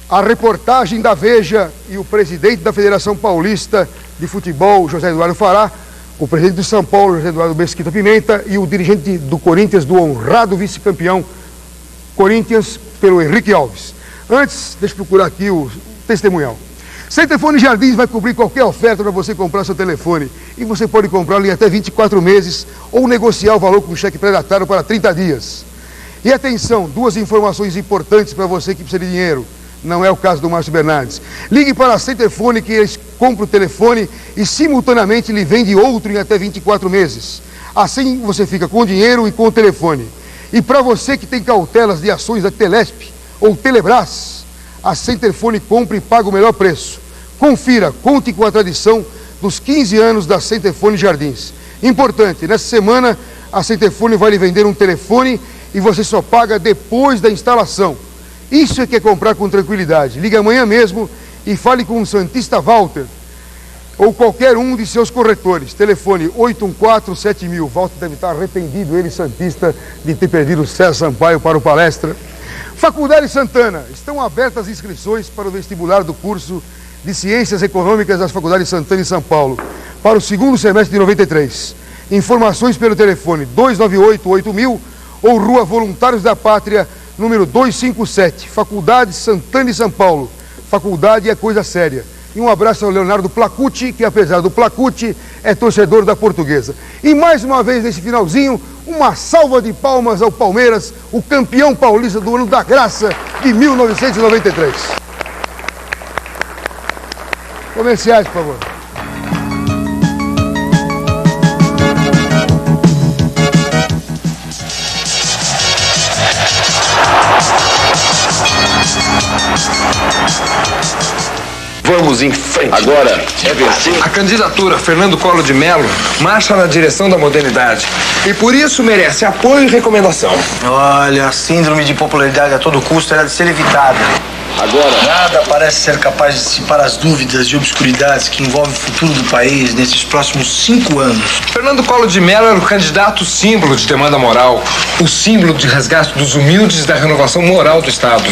a reportagem da Veja e o presidente da Federação Paulista de Futebol, José Eduardo Fará, o presidente do São Paulo, José Eduardo Mesquita Pimenta, e o dirigente do Corinthians, do honrado vice-campeão Corinthians, pelo Henrique Alves. Antes, deixa eu procurar aqui o testemunhal. Centefone Jardins vai cobrir qualquer oferta para você comprar seu telefone. E você pode comprá-lo em até 24 meses ou negociar o valor com cheque pré-datado para 30 dias. E atenção, duas informações importantes para você que precisa de dinheiro. Não é o caso do Márcio Bernardes. Ligue para a Centefone que eles compram o telefone e simultaneamente lhe vende outro em até 24 meses. Assim você fica com o dinheiro e com o telefone. E para você que tem cautelas de ações da Telesp ou Telebrás, a Centefone compra e paga o melhor preço. Confira, conte com a tradição dos 15 anos da Centefone Jardins. Importante, nessa semana a Centefone vai lhe vender um telefone e você só paga depois da instalação. Isso é que é comprar com tranquilidade. Ligue amanhã mesmo e fale com o Santista Walter ou qualquer um de seus corretores. Telefone 814-7000. Walter deve estar arrependido, ele Santista, de ter perdido o César Sampaio para o palestra. Faculdade Santana. Estão abertas as inscrições para o vestibular do curso de Ciências Econômicas das Faculdades Santana em São Paulo para o segundo semestre de 93. Informações pelo telefone 298-8000 ou Rua Voluntários da Pátria, número 257, Faculdade Santana de São Paulo. Faculdade é coisa séria. E um abraço ao Leonardo Placucci, que apesar do Placucci, é torcedor da Portuguesa. E mais uma vez, nesse finalzinho, uma salva de palmas ao Palmeiras, o campeão paulista do ano da graça de 1993. Comerciais, por favor. Vamos em frente. Agora é vencer. A candidatura Fernando Collor de Mello marcha na direção da modernidade e por isso merece apoio e recomendação. Olha, a síndrome de popularidade a todo custo era de ser evitada. Agora, nada parece ser capaz de dissipar as dúvidas e obscuridades que envolvem o futuro do país nesses próximos 5 anos. Fernando Collor de Mello era o candidato símbolo de demanda moral, o símbolo de resgate dos humildes e da renovação moral do Estado.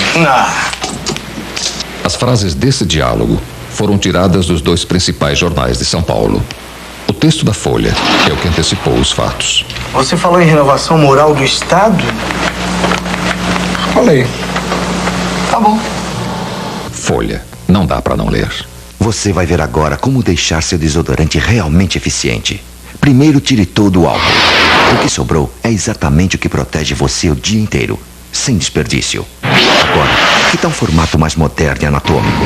As frases desse diálogo foram tiradas dos 2 principais jornais de São Paulo. O texto da Folha é o que antecipou os fatos. Você falou em renovação moral do Estado? Falei. Tá bom. Folha, não dá para não ler. Você vai ver agora como deixar seu desodorante realmente eficiente. Primeiro, tire todo o álcool. O que sobrou é exatamente o que protege você o dia inteiro, sem desperdício. Agora, que tal um formato mais moderno e anatômico?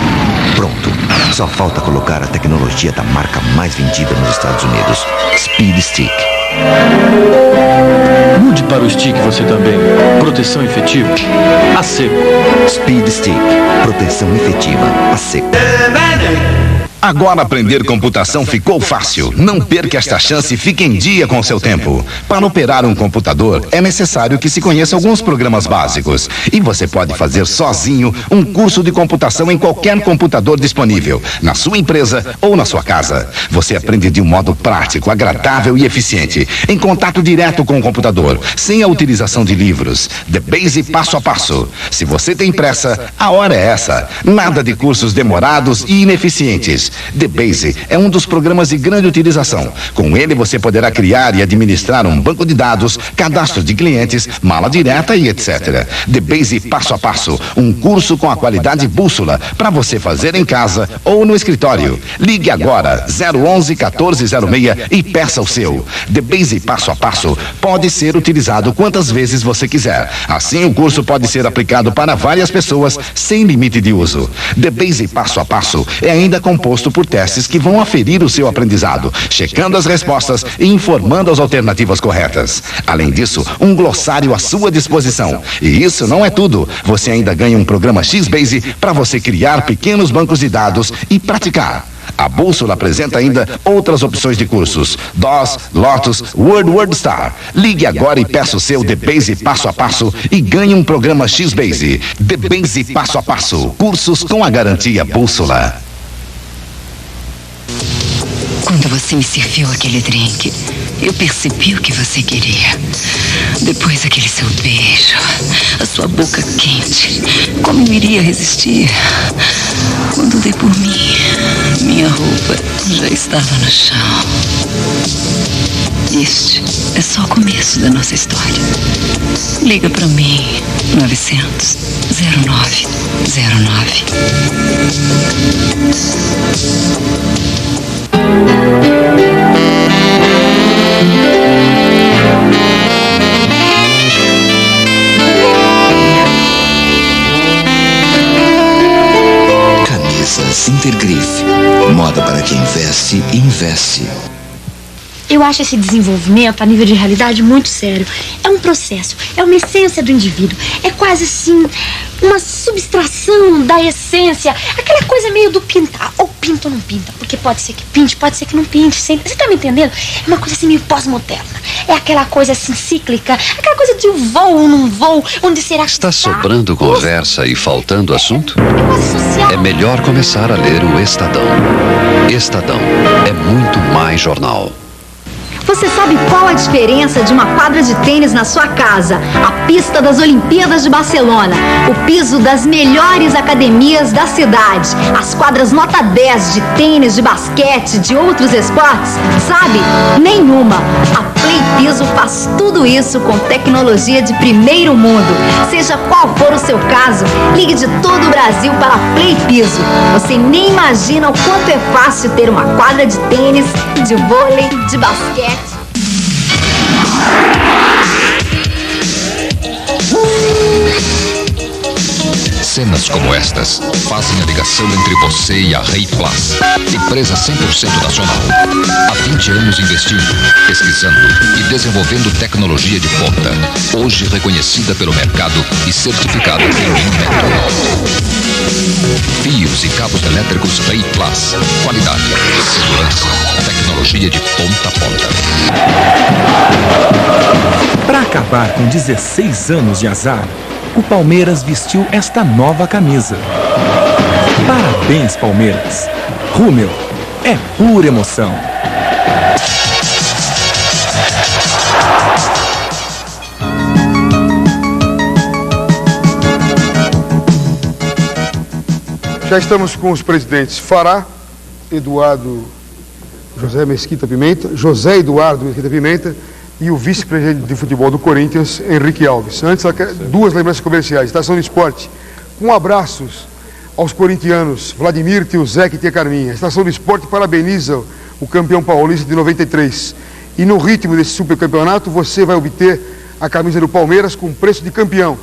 Pronto. Só falta colocar a tecnologia da marca mais vendida nos Estados Unidos, Speed Stick. Mude para o Stick você também. Proteção efetiva a seco. Speed Stick. Proteção efetiva a seco. Agora aprender computação ficou fácil. Não perca esta chance e fique em dia com seu tempo. Para operar um computador, é necessário que se conheça alguns programas básicos. E você pode fazer sozinho um curso de computação em qualquer computador disponível, na sua empresa ou na sua casa. Você aprende de um modo prático, agradável e eficiente, em contato direto com o computador, sem a utilização de livros. The Base passo a passo. Se você tem pressa, a hora é essa. Nada de cursos demorados e ineficientes. The Base é um dos programas de grande utilização. Com ele você poderá criar e administrar um banco de dados, cadastro de clientes, mala direta e etc. The Base passo a passo, um curso com a qualidade bússola para você fazer em casa ou no escritório. Ligue agora 011 1406 e peça o seu. The Base passo a passo pode ser utilizado quantas vezes você quiser. Assim o curso pode ser aplicado para várias pessoas sem limite de uso. The Base passo a passo é ainda composto por testes que vão aferir o seu aprendizado, checando as respostas e informando as alternativas corretas. Além disso, um glossário à sua disposição. E isso não é tudo. Você ainda ganha um programa X-Base para você criar pequenos bancos de dados e praticar. A bússola apresenta ainda outras opções de cursos: DOS, Lotus, WordStar. Ligue agora e peça o seu The Base passo a passo e ganhe um programa X-Base. The Base passo a passo. Cursos com a garantia bússola. Quando você me serviu aquele drink, Eu percebi o que você queria. Depois daquele seu beijo, a sua boca quente. Como eu iria resistir? Quando dei por mim, minha roupa já estava no chão. Este é só o começo da nossa história. Liga para mim, 900-0909. Camisas Intergrife. Moda para quem veste e investe. Eu acho esse desenvolvimento a nível de realidade muito sério. É um processo, é uma essência do indivíduo. É quase assim uma subtração da essência. Aquela coisa meio do pintar. Ou pinta ou não pinta. Porque pode ser que pinte, pode ser que não pinte. Você tá me entendendo? É uma coisa assim meio pós-moderna. É aquela coisa assim cíclica. Aquela coisa de um voo ou não voo. Onde será que está sobrando conversa e faltando assunto? É melhor começar a ler o Estadão. Estadão é muito mais jornal. Você sabe qual a diferença de uma quadra de tênis na sua casa, a pista das Olimpíadas de Barcelona, o piso das melhores academias da cidade, as quadras nota 10 de tênis, de basquete, de outros esportes? Sabe? Nenhuma. A Play Piso faz tudo isso com tecnologia de primeiro mundo. Seja qual for o seu caso, ligue de todo o Brasil para a Play Piso. Você nem imagina o quanto é fácil ter uma quadra de tênis, de vôlei, de basquete. Cenas como estas fazem a ligação entre você e a Rei Plus, empresa 100% nacional. Há 20 anos investindo, pesquisando e desenvolvendo tecnologia de ponta. Hoje reconhecida pelo mercado e certificada pelo Inmetro. Fios e cabos elétricos Rei Plus. Qualidade, segurança, tecnologia de ponta a ponta. Para acabar com 16 anos de azar, o Palmeiras vestiu esta nova camisa. Parabéns, Palmeiras. Rúmel é pura emoção. Já estamos com os presidentes Fará, Eduardo José Mesquita Pimenta, José Eduardo Mesquita Pimenta e o vice-presidente de futebol do Corinthians, Henrique Alves. Antes, duas lembranças comerciais. Estação de Esporte, com abraços aos corintianos, Vladimir, Tio Zé e Tia Carminha. A Estação de Esporte parabeniza o campeão paulista de 93. E no ritmo desse supercampeonato, você vai obter a camisa do Palmeiras com preço de campeão.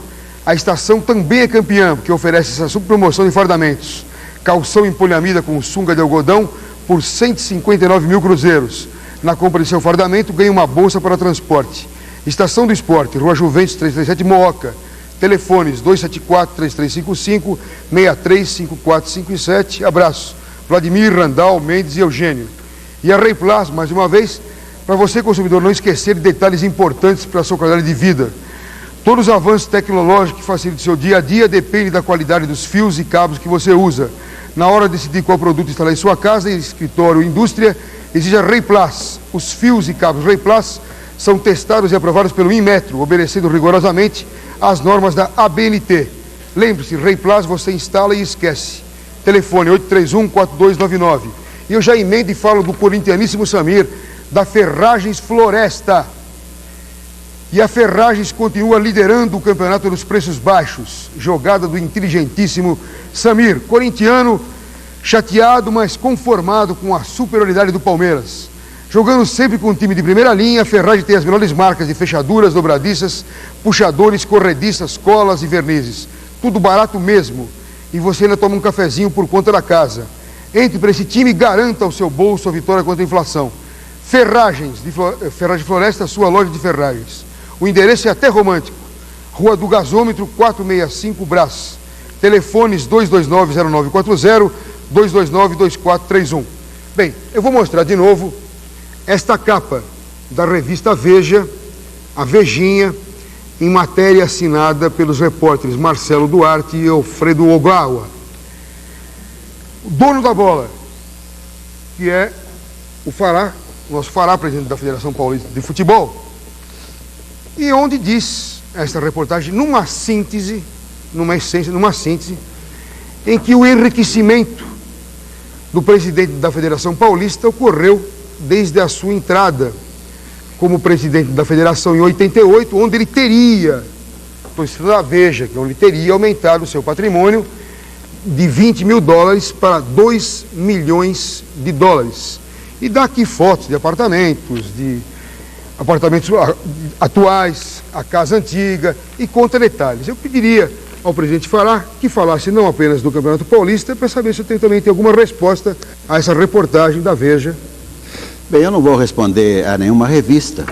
A estação também é campeã, porque oferece essa subpromoção de fardamentos. Calção em poliamida com sunga de algodão por 159 mil cruzeiros. Na compra de seu fardamento, ganhe uma bolsa para transporte. Estação do Esporte, Rua Juventus 337, Mooca. Telefones 274-3355, 635457. Abraço. Vladimir, Randal, Mendes e Eugênio. E a Rei Plus, mais uma vez, para você, consumidor, não esquecer de detalhes importantes para a sua qualidade de vida. Todos os avanços tecnológicos que facilitam o seu dia a dia dependem da qualidade dos fios e cabos que você usa. Na hora de decidir qual produto instalar em sua casa, escritório ou indústria, exija Rei Plus. Os fios e cabos Rei Plus são testados e aprovados pelo Inmetro, obedecendo rigorosamente às normas da ABNT. Lembre-se, Rei Plus você instala e esquece. Telefone 831-4299. E eu já emendo e falo do corintianíssimo Samir, da Ferragens Floresta. E a Ferragens continua liderando o campeonato dos preços baixos. Jogada do inteligentíssimo Samir, corintiano, chateado, mas conformado com a superioridade do Palmeiras. Jogando sempre com um time de primeira linha, a Ferragem tem as melhores marcas de fechaduras, dobradiças, puxadores, corrediças, colas e vernizes. Tudo barato mesmo. E você ainda toma um cafezinho por conta da casa. Entre para esse time e garanta ao seu bolso a vitória contra a inflação. Ferragem Floresta, sua loja de ferragens. O endereço é até romântico. Rua do Gasômetro, 465, Brás. Telefones 229-0940, 229-2431. Bem, eu vou mostrar de novo esta capa da revista Veja, a Vejinha, em matéria assinada pelos repórteres Marcelo Duarte e Alfredo Ogawa. O dono da bola, que é o Fará, nosso Fará, presidente da Federação Paulista de Futebol, e onde diz esta reportagem, numa síntese, em que o enriquecimento do presidente da Federação Paulista ocorreu desde a sua entrada como presidente da Federação em 88, onde ele teria, estou citando a Veja, que onde ele teria aumentado o seu patrimônio de 20 mil dólares para 2 milhões de dólares. E dá aqui fotos de apartamentos atuais, a casa antiga, e conta detalhes. Eu pediria ao presidente Fará que falasse não apenas do Campeonato Paulista, para saber se também tem alguma resposta a essa reportagem da Veja. Bem, eu não vou responder a nenhuma revista,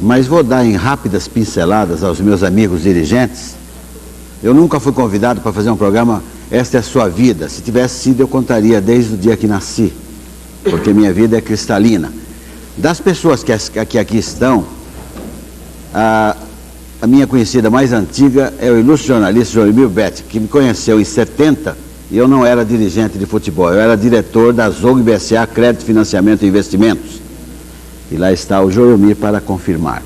mas vou dar em rápidas pinceladas aos meus amigos dirigentes. Eu nunca fui convidado para fazer um programa Esta é a Sua Vida. Se tivesse sido, eu contaria desde o dia que nasci, porque minha vida é cristalina. Das pessoas que aqui estão, a minha conhecida mais antiga é o ilustre jornalista Joemir Betti, que me conheceu em 70 e eu não era dirigente de futebol, eu era diretor da ZOG BSA Crédito, Financiamento e Investimentos. E lá está o Joemir para confirmar.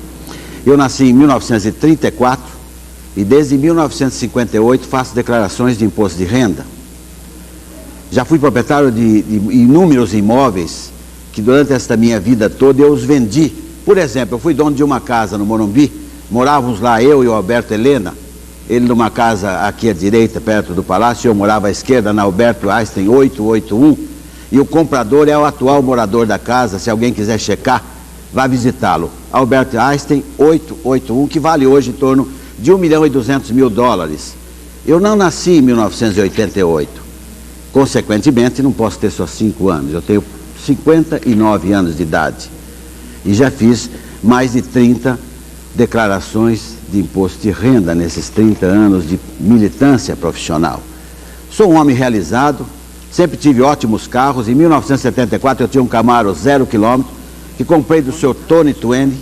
Eu nasci em 1934 e desde 1958 faço declarações de imposto de renda. Já fui proprietário de inúmeros imóveis que durante esta minha vida toda eu os vendi. Por exemplo, eu fui dono de uma casa no Morumbi, morávamos lá eu e o Alberto Helena, ele numa casa aqui à direita, perto do Palácio, eu morava à esquerda, na Alberto Einstein 881, e o comprador é o atual morador da casa. Se alguém quiser checar, vá visitá-lo. Alberto Einstein 881, que vale hoje em torno de 1.200.000 dólares. Eu não nasci em 1988, consequentemente não posso ter só 5 anos, eu tenho 59 anos de idade e já fiz mais de 30 declarações de imposto de renda nesses 30 anos de militância profissional. Sou um homem realizado, sempre tive ótimos carros. Em 1974 eu tinha um Camaro 0 km que comprei do Sr. Tony Twain,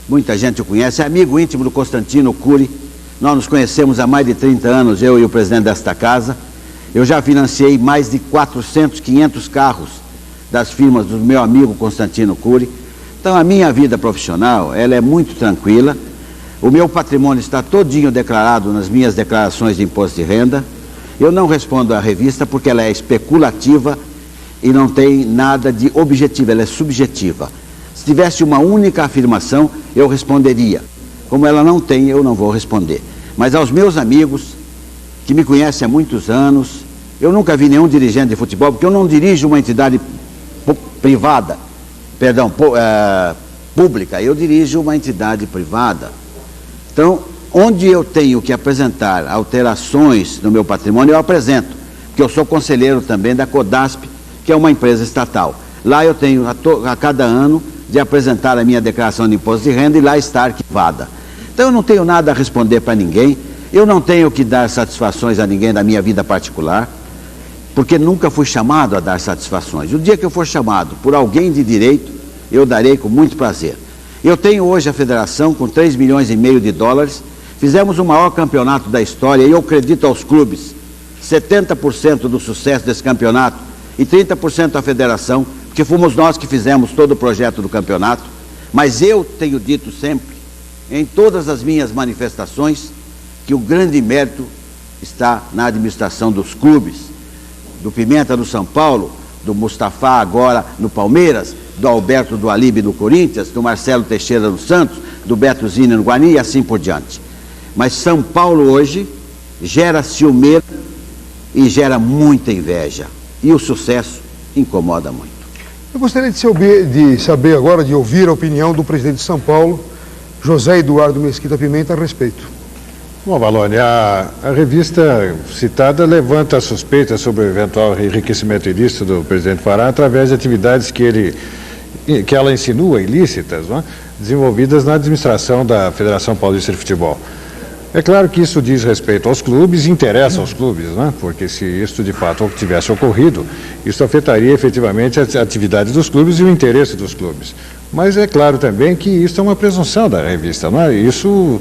muita gente o conhece, é amigo íntimo do Constantino Cury. Nós nos conhecemos há mais de 30 anos, eu e o presidente desta casa. Eu já financiei mais de 400, 500 carros das firmas do meu amigo Constantino Cury. Então a minha vida profissional, ela é muito tranquila. O meu patrimônio está todinho declarado nas minhas declarações de imposto de renda. Eu não respondo à revista porque ela é especulativa e não tem nada de objetivo, ela é subjetiva. Se tivesse uma única afirmação, eu responderia. Como ela não tem, eu não vou responder. Mas aos meus amigos, que me conhecem há muitos anos, eu nunca vi nenhum dirigente de futebol, porque eu não dirijo uma entidade pública, eu dirijo uma entidade privada. Então, onde eu tenho que apresentar alterações no meu patrimônio, eu apresento, porque eu sou conselheiro também da Codasp, que é uma empresa estatal. Lá eu tenho a cada ano de apresentar a minha declaração de imposto de renda e lá está arquivada. Então eu não tenho nada a responder para ninguém, eu não tenho que dar satisfações a ninguém da minha vida particular, porque nunca fui chamado a dar satisfações. O dia que eu for chamado por alguém de direito, eu darei com muito prazer. Eu tenho hoje a federação com 3,5 milhões de dólares, fizemos o maior campeonato da história e eu acredito aos clubes, 70% do sucesso desse campeonato e 30% à federação, porque fomos nós que fizemos todo o projeto do campeonato. Mas eu tenho dito sempre, em todas as minhas manifestações, que o grande mérito está na administração dos clubes, do Pimenta no São Paulo, do Mustafa agora no Palmeiras, do Alberto do Alibe no Corinthians, do Marcelo Teixeira no Santos, do Beto Zini no Guarani e assim por diante. Mas São Paulo hoje gera ciumeira e gera muita inveja. E o sucesso incomoda muito. Eu gostaria de saber agora, de ouvir a opinião do presidente de São Paulo, José Eduardo Mesquita Pimenta, a respeito. Bom, Valone, a revista citada levanta suspeitas sobre o eventual enriquecimento ilícito do presidente Fará através de atividades que ela insinua ilícitas, não é? Desenvolvidas na administração da Federação Paulista de Futebol. É claro que isso diz respeito aos clubes, interessa aos clubes, né? Porque se isso de fato tivesse ocorrido, isso afetaria efetivamente as atividades dos clubes e o interesse dos clubes. Mas é claro também que isso é uma presunção da revista, não é? Isso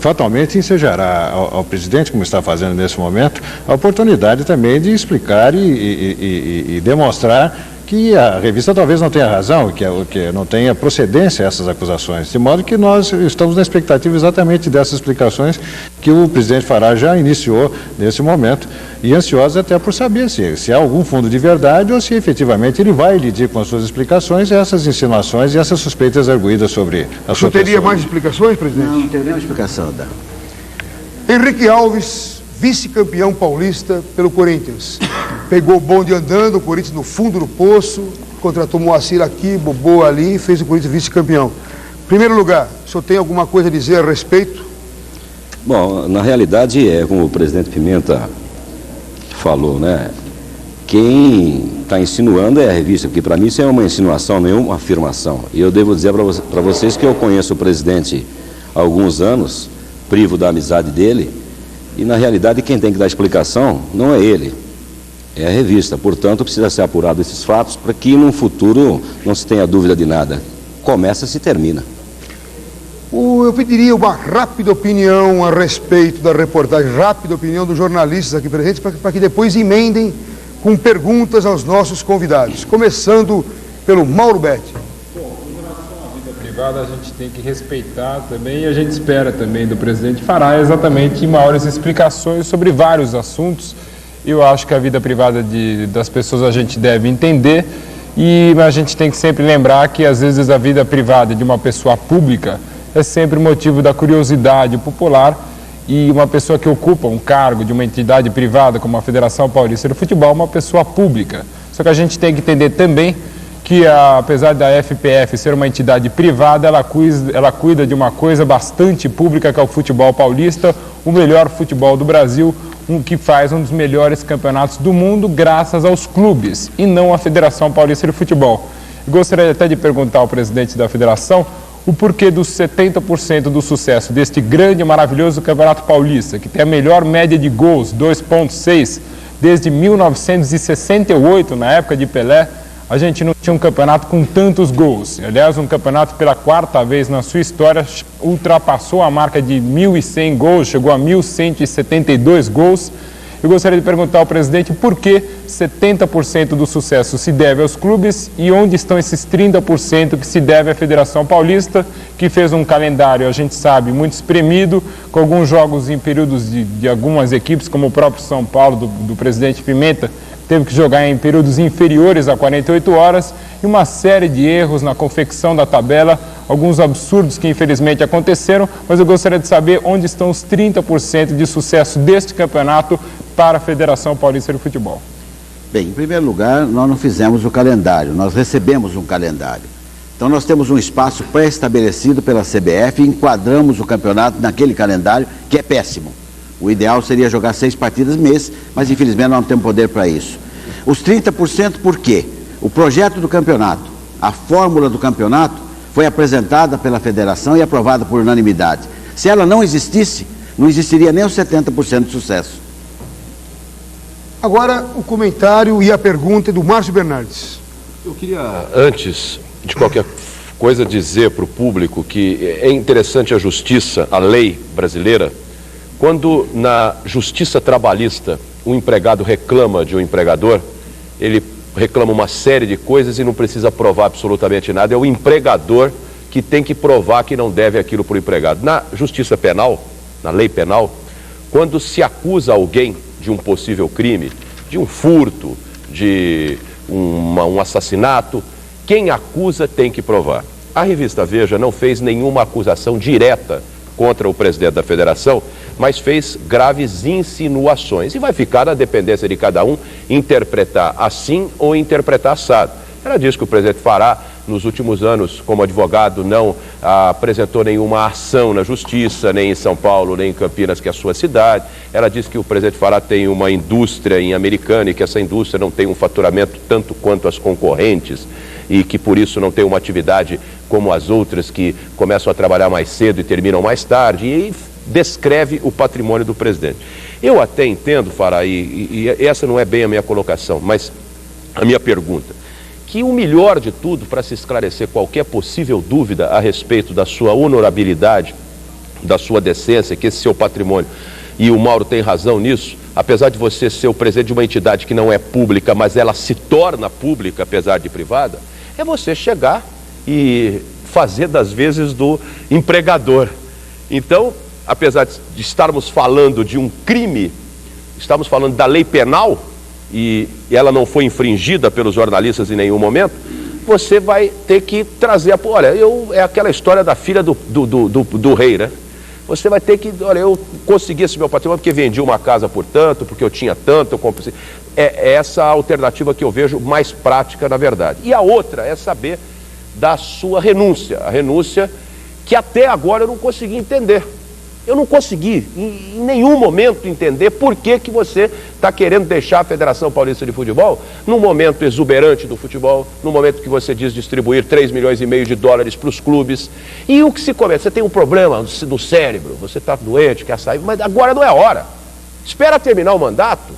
fatalmente ensejará ao presidente, como está fazendo nesse momento, a oportunidade também de explicar e demonstrar que a revista talvez não tenha razão, que não tenha procedência essas acusações, de modo que nós estamos na expectativa exatamente dessas explicações que o presidente Fará já iniciou nesse momento, e ansiosos até por saber se há algum fundo de verdade ou se efetivamente ele vai lidir com as suas explicações, essas insinuações e essas suspeitas arguídas sobre a sua pessoa. Teria mais explicações, presidente? Não tem nenhuma explicação, Dan. Henrique Alves, vice-campeão paulista pelo Corinthians. Pegou o bonde andando, o Corinthians no fundo do poço, contratou Moacir aqui, Bobô ali e fez o Corinthians vice-campeão. Primeiro lugar, o senhor tem alguma coisa a dizer a respeito? Bom, na realidade, como o presidente Pimenta falou, né? Quem está insinuando é a revista, porque para mim isso é uma insinuação, não é uma afirmação. E eu devo dizer para vocês que eu conheço o presidente há alguns anos, privo da amizade dele, e na realidade quem tem que dar explicação não é ele, é a revista. Portanto, precisa ser apurado esses fatos para que no futuro não se tenha dúvida de nada. Começa, se termina. Eu pediria uma rápida opinião a respeito da reportagem, rápida opinião dos jornalistas aqui presentes, para que depois emendem com perguntas aos nossos convidados. Começando pelo Mauro Betti. A gente tem que respeitar também, e a gente espera também do presidente Fará exatamente maiores explicações sobre vários assuntos. Eu acho que a vida privada das pessoas a gente deve entender, mas a gente tem que sempre lembrar que às vezes a vida privada de uma pessoa pública é sempre motivo da curiosidade popular, e uma pessoa que ocupa um cargo de uma entidade privada como a Federação Paulista de Futebol é uma pessoa pública. Só que a gente tem que entender também que apesar da FPF ser uma entidade privada, ela cuida de uma coisa bastante pública, que é o futebol paulista, o melhor futebol do Brasil, que faz um dos melhores campeonatos do mundo, graças aos clubes, e não à Federação Paulista de Futebol. Gostaria até de perguntar ao presidente da federação o porquê dos 70% do sucesso deste grande e maravilhoso Campeonato Paulista, que tem a melhor média de gols, 2,6, desde 1968, na época de Pelé. A gente não tinha um campeonato com tantos gols. Aliás, um campeonato pela quarta vez na sua história ultrapassou a marca de 1.100 gols, chegou a 1.172 gols. Eu gostaria de perguntar ao presidente por que 70% do sucesso se deve aos clubes e onde estão esses 30% que se deve à Federação Paulista, que fez um calendário, a gente sabe, muito espremido, com alguns jogos em períodos de algumas equipes, como o próprio São Paulo, do presidente Pimenta, teve que jogar em períodos inferiores a 48 horas, e uma série de erros na confecção da tabela, alguns absurdos que infelizmente aconteceram, mas eu gostaria de saber onde estão os 30% de sucesso deste campeonato para a Federação Paulista de Futebol. Bem, em primeiro lugar, nós não fizemos o calendário, nós recebemos um calendário. Então nós temos um espaço pré-estabelecido pela CBF e enquadramos o campeonato naquele calendário, que é péssimo. O ideal seria jogar 6 partidas mês, mas infelizmente nós não temos poder para isso. Os 30% por quê? O projeto do campeonato, a fórmula do campeonato, foi apresentada pela federação e aprovada por unanimidade. Se ela não existisse, não existiria nem os 70% de sucesso. Agora o comentário e a pergunta do Márcio Bernardes. Eu queria, antes de qualquer coisa, dizer para o público que é interessante a justiça, a lei brasileira. Quando na justiça trabalhista um empregado reclama de um empregador, ele reclama uma série de coisas e não precisa provar absolutamente nada. É o empregador que tem que provar que não deve aquilo para o empregado. Na justiça penal, na lei penal, quando se acusa alguém de um possível crime, de um furto, de um assassinato, quem acusa tem que provar. A revista Veja não fez nenhuma acusação direta contra o presidente da federação, mas fez graves insinuações. E vai ficar na dependência de cada um interpretar assim ou interpretar assado. Ela diz que o presidente Fará, nos últimos anos, como advogado, não apresentou nenhuma ação na justiça, nem em São Paulo, nem em Campinas, que é a sua cidade. Ela diz que o presidente Fará tem uma indústria em Americana e que essa indústria não tem um faturamento tanto quanto as concorrentes e que por isso não tem uma atividade como as outras que começam a trabalhar mais cedo e terminam mais tarde, e descreve o patrimônio do presidente. Eu até entendo, Fará, e essa não é bem a minha colocação, mas a minha pergunta, que o melhor de tudo para se esclarecer qualquer possível dúvida a respeito da sua honorabilidade, da sua decência, que esse seu patrimônio, e o Mauro tem razão nisso, apesar de você ser o presidente de uma entidade que não é pública, mas ela se torna pública, apesar de privada, é você chegar e fazer das vezes do empregador. Então, apesar de estarmos falando de um crime, estamos falando da lei penal, e ela não foi infringida pelos jornalistas em nenhum momento, você vai ter que trazer a... Olha, é aquela história da filha do rei, né? Você vai ter que... Olha, eu consegui esse meu patrimônio porque vendi uma casa por tanto, porque eu tinha tanto, eu comprei... É essa a alternativa que eu vejo mais prática, na verdade. E a outra é saber da sua renúncia. A renúncia que até agora eu não consegui entender. Eu não consegui, em nenhum momento, entender por que você está querendo deixar a Federação Paulista de Futebol num momento exuberante do futebol, no momento que você diz distribuir 3,5 milhões de dólares para os clubes. E o que se comete? Você tem um problema no cérebro, você está doente, quer sair, mas agora não é a hora. Espera terminar o mandato.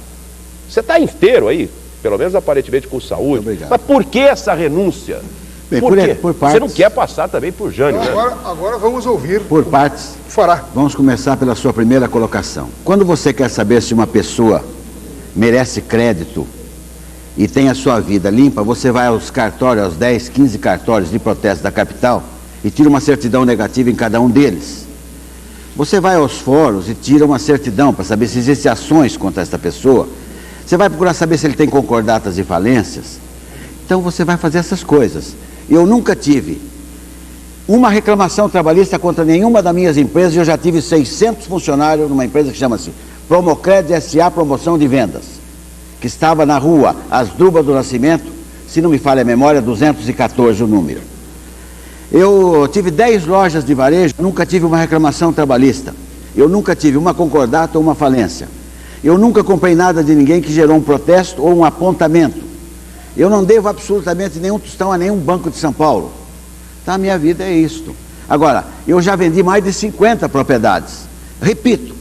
Você está inteiro aí, pelo menos aparentemente com saúde. Obrigado. Mas por que essa renúncia? Bem, por quê? Por partes. Você não quer passar também por Jânio, né? Agora vamos ouvir. Por partes. Fará. Vamos começar pela sua primeira colocação. Quando você quer saber se uma pessoa merece crédito e tem a sua vida limpa, você vai aos cartórios, aos 10, 15 cartórios de protesto da capital e tira uma certidão negativa em cada um deles. Você vai aos fóruns e tira uma certidão para saber se existem ações contra essa pessoa. Você vai procurar saber se ele tem concordatas e falências. Então você vai fazer essas coisas. Eu nunca tive uma reclamação trabalhista contra nenhuma das minhas empresas. Eu já tive 600 funcionários numa empresa que chama-se Promocred S.A. Promoção de Vendas, que estava na rua Asdrubal do Nascimento, se não me falha a memória, 214 o número. Eu tive 10 lojas de varejo, nunca tive uma reclamação trabalhista. Eu nunca tive uma concordata ou uma falência. Eu nunca comprei nada de ninguém que gerou um protesto ou um apontamento. Eu não devo absolutamente nenhum tostão a nenhum banco de São Paulo. Tá, a minha vida é isto. Agora, eu já vendi mais de 50 propriedades. Repito,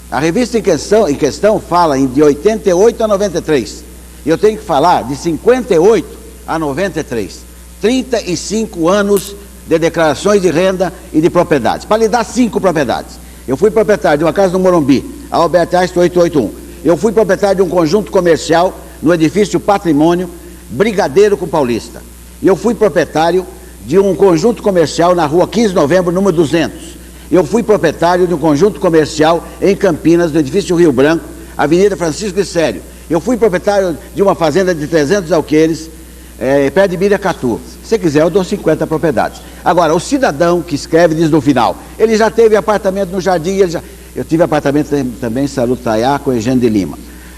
a revista em questão fala de 88 a 93. Eu tenho que falar de 58 a 93. 35 anos de declarações de renda e de propriedades. Para lhe dar 5 propriedades. Eu fui proprietário de uma casa no Morumbi, a Albert Einstein 881. Eu fui proprietário de um conjunto comercial no edifício Patrimônio, Brigadeiro com Paulista. E eu fui proprietário de um conjunto comercial na rua 15 de novembro, número 200. Eu fui proprietário de um conjunto comercial em Campinas, no edifício Rio Branco, Avenida Francisco Issério. Eu fui proprietário de uma fazenda de 300 alqueires, perto de Biracatu. Se quiser, eu dou 50 propriedades. Agora, o cidadão que escreve diz no final, ele já teve apartamento no Jardim, eu tive apartamento também em Salutaiá, com Eugênio de Lima.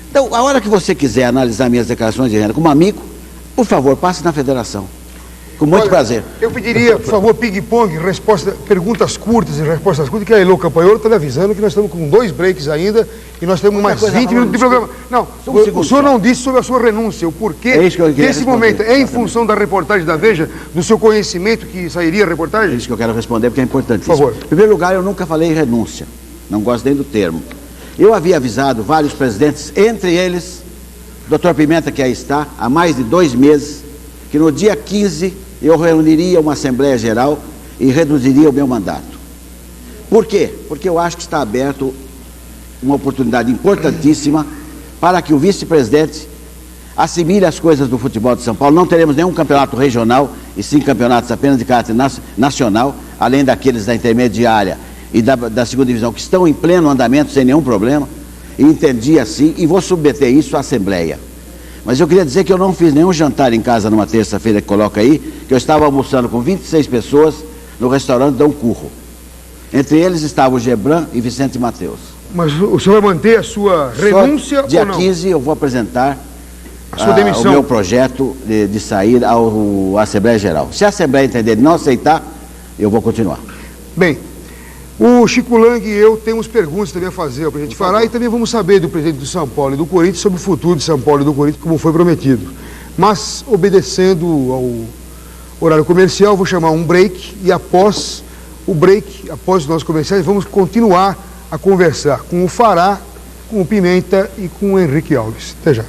Então, a hora que você quiser analisar minhas declarações de renda como amigo, por favor, passe na federação. Com muito prazer. Eu pediria, por favor, ping-pong, perguntas curtas e respostas curtas, que a Elô Campanholo está me avisando que nós estamos com 2 breaks ainda e nós temos mais 20 minutos de programa. Não, o senhor não disse sobre a sua renúncia, o porquê desse momento. É em função da reportagem da Veja, do seu conhecimento que sairia a reportagem? É isso que eu quero responder, porque é importante. Por favor. Em primeiro lugar, eu nunca falei renúncia. Não gosto nem do termo. Eu havia avisado vários presidentes, entre eles, Dr. Pimenta, que aí está, há mais de 2 meses, que no dia 15 eu reuniria uma Assembleia Geral e reduziria o meu mandato. Por quê? Porque eu acho que está aberto uma oportunidade importantíssima para que o vice-presidente assimile as coisas do futebol de São Paulo. Não teremos nenhum campeonato regional, e sim campeonatos apenas de caráter nacional, além daqueles da intermediária e da segunda divisão, que estão em pleno andamento sem nenhum problema. E entendi assim, e vou submeter isso à Assembleia. Mas eu queria dizer que eu não fiz nenhum jantar em casa numa terça-feira que coloca aí, que eu estava almoçando com 26 pessoas no restaurante Dom Curro. Entre eles estavam o Gebran e Vicente Mateus. Mas o senhor vai manter a sua renúncia dia ou não? Dia 15 eu vou apresentar a sua demissão. O meu projeto de sair à Assembleia Geral. Se a Assembleia entender de não aceitar, eu vou continuar. Bem, o Chico Lang e eu temos perguntas também a fazer ao presidente Fará e também vamos saber do presidente do São Paulo e do Corinthians sobre o futuro de São Paulo e do Corinthians, como foi prometido. Mas, obedecendo ao horário comercial, vou chamar um break e após o break, após os nossos comerciais, vamos continuar a conversar com o Fará, com o Pimenta e com o Henrique Alves. Até já.